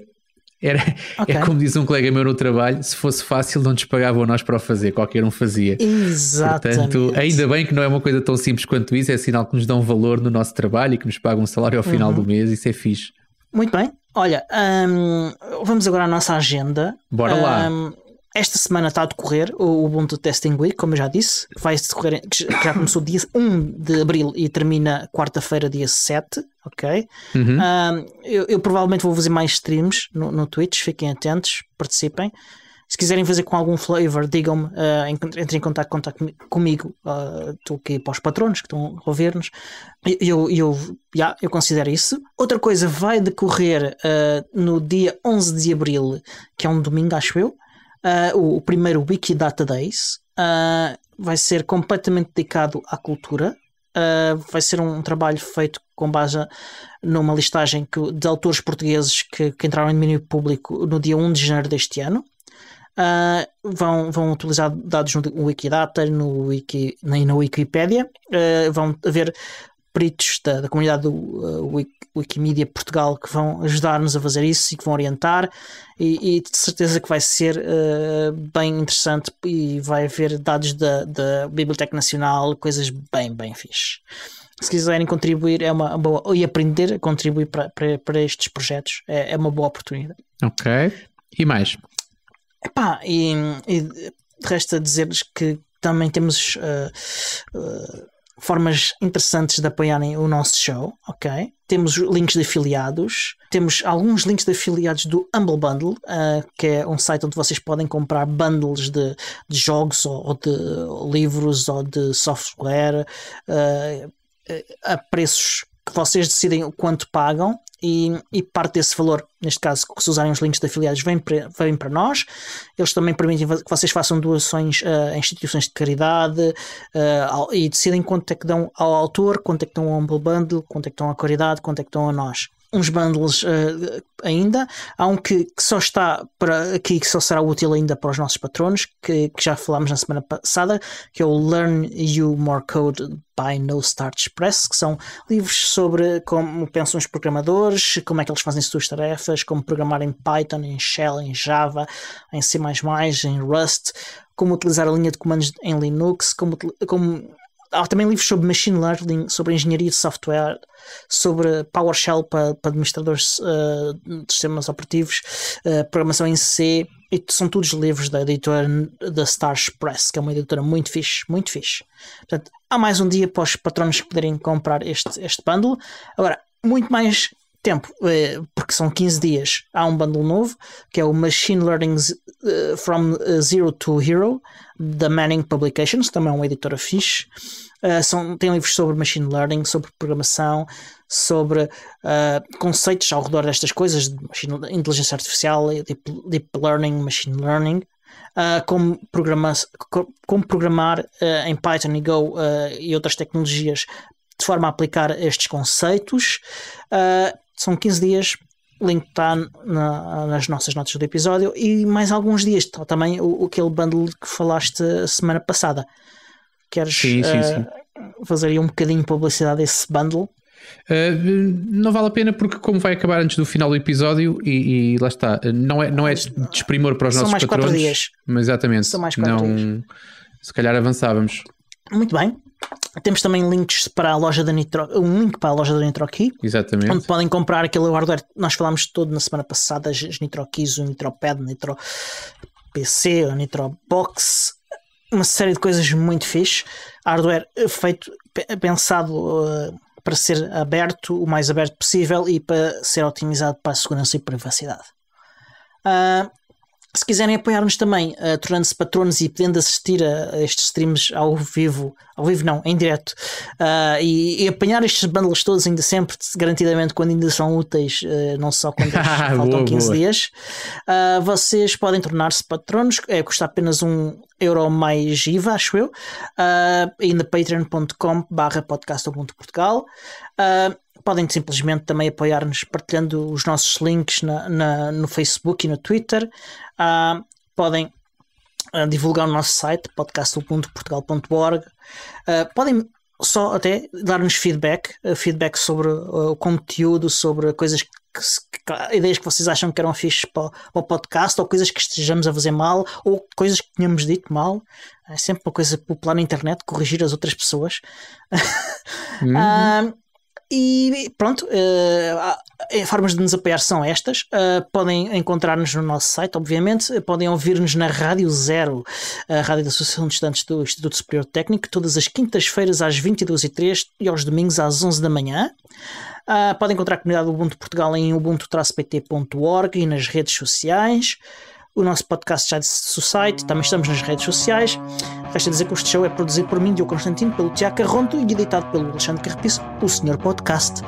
É como diz um colega meu no trabalho, se fosse fácil não nos pagavam nós para o fazer, qualquer um fazia. Exatamente. Portanto, ainda bem que não é uma coisa tão simples quanto isso, é sinal que nos dão valor no nosso trabalho e que nos pagam um salário ao final do mês, isso é fixe. Muito bem, olha, vamos agora à nossa agenda. Bora lá. Esta semana está a decorrer o Ubuntu Testing Week, como eu já disse, vai decorrer, que já começou dia 1 de abril e termina quarta-feira, dia 7, ok? Eu provavelmente vou fazer mais streams no Twitch, fiquem atentos, participem. Se quiserem fazer com algum flavor, digam-me, entrem em contato comigo, estou aqui para os patronos que estão a ouvir-nos. Eu considero isso. Outra coisa vai decorrer no dia 11 de abril, que é um domingo, acho eu. O primeiro Wikidata Days vai ser completamente dedicado à cultura. Vai ser um trabalho feito com base numa listagem de autores portugueses que entraram em domínio público no dia 1 de janeiro deste ano. Vão utilizar dados no Wikidata e na Wikipédia. Vão haver peritos da comunidade do Wikimedia Portugal que vão ajudar-nos a fazer isso e que vão orientar, e de certeza que vai ser bem interessante, e vai haver dados da Biblioteca Nacional, coisas bem fixe. Se quiserem contribuir, é uma boa, e aprender a contribuir para estes projetos é uma boa oportunidade. Ok, e mais? E resta dizer-lhes que também temos formas interessantes de apoiarem o nosso show, ok? Temos links de afiliados, temos alguns links de afiliados do Humble Bundle, que é um site onde vocês podem comprar bundles de jogos ou de livros ou de software a preços que vocês decidem o quanto pagam, e parte desse valor, neste caso, se usarem os links de afiliados, vem para nós. Eles também permitem que vocês façam doações a instituições de caridade, e decidem quanto é que dão ao autor, quanto é que dão ao Humble Bundle, quanto é que dão à caridade, quanto é que dão a nós. Uns bundles ainda. Há um que só está aqui, que só será útil ainda para os nossos patronos, que já falámos na semana passada, que é o Learn You More Code by No Starch Press, que são livros sobre como pensam os programadores, como é que eles fazem as suas tarefas, como programar em Python, em Shell, em Java, em C++, em Rust, como utilizar a linha de comandos em Linux, há também livros sobre Machine Learning, sobre engenharia de software, sobre PowerShell para administradores de sistemas operativos, programação em C, e são todos livros da editora da Starch Press, que é uma editora muito fixe, muito fixe. Portanto, há mais um dia para os patronos poderem comprar este bundle. Agora, muito mais tempo, porque são 15 dias, há um bundle novo, que é o Machine Learning from Zero to Hero, da Manning Publications, também é uma editora fixe. Tem livros sobre Machine Learning, sobre programação, sobre conceitos ao redor destas coisas, de inteligência artificial, deep learning, machine learning, como programar em Python e Go e outras tecnologias de forma a aplicar estes conceitos. São 15 dias, o link está nas nossas notas do episódio, e mais alguns dias está também aquele bundle que falaste a semana passada. Queres sim. fazer aí um bocadinho de publicidade desse bundle? Não vale a pena, porque como vai acabar antes do final do episódio e lá está, não é desprimor para os nossos patronos. São mais 4 dias. Mas exatamente, são mais 4 dias. Se calhar avançávamos. Muito bem. Temos também links para a loja da Nitro, um link para a loja da Nitro Key, exatamente, onde podem comprar aquele hardware que nós falámos todo na semana passada, as Nitro Keys, o Nitro Pad, o Nitro PC, o Nitro Box, uma série de coisas muito fixe. Hardware pensado para ser aberto, o mais aberto possível, e para ser otimizado para a segurança e privacidade. Se quiserem apoiar-nos também, tornando-se patronos e podendo assistir a estes streams ao vivo não, em direto, e apanhar estes bundles todos ainda sempre, garantidamente, quando ainda são úteis, não só quando faltam 15 dias, vocês podem tornar-se patronos, custa apenas €1 mais IVA, acho eu, e na patreon.com/podcast.portugal. Podem simplesmente também apoiar-nos partilhando os nossos links no Facebook e no Twitter. Podem divulgar o nosso site, podcast.portugal.org. Podem só até dar-nos feedback sobre o conteúdo, sobre coisas ideias que vocês acham que eram fixes para o podcast, ou coisas que estejamos a fazer mal, ou coisas que tínhamos dito mal. É sempre uma coisa popular na internet, corrigir as outras pessoas. E pronto, formas de nos apoiar são estas. Podem encontrar-nos no nosso site, obviamente. Podem ouvir-nos na Rádio Zero, a rádio da Associação de Estudantes do Instituto Superior Técnico, todas as quintas-feiras às 22h03 e aos domingos às 11 da manhã. Podem encontrar a comunidade do Ubuntu Portugal em ubuntu-pt.org e nas redes sociais. O nosso podcast já disse o site, também estamos nas redes sociais. Resta dizer que este show é produzido por mim, Diogo Constantino, pelo Tiago Carronto, e editado pelo Alexandre Carrapiço, o Senhor Podcast.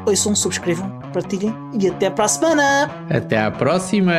Ouçam, subscrevam, partilhem e até para a semana! Até à próxima!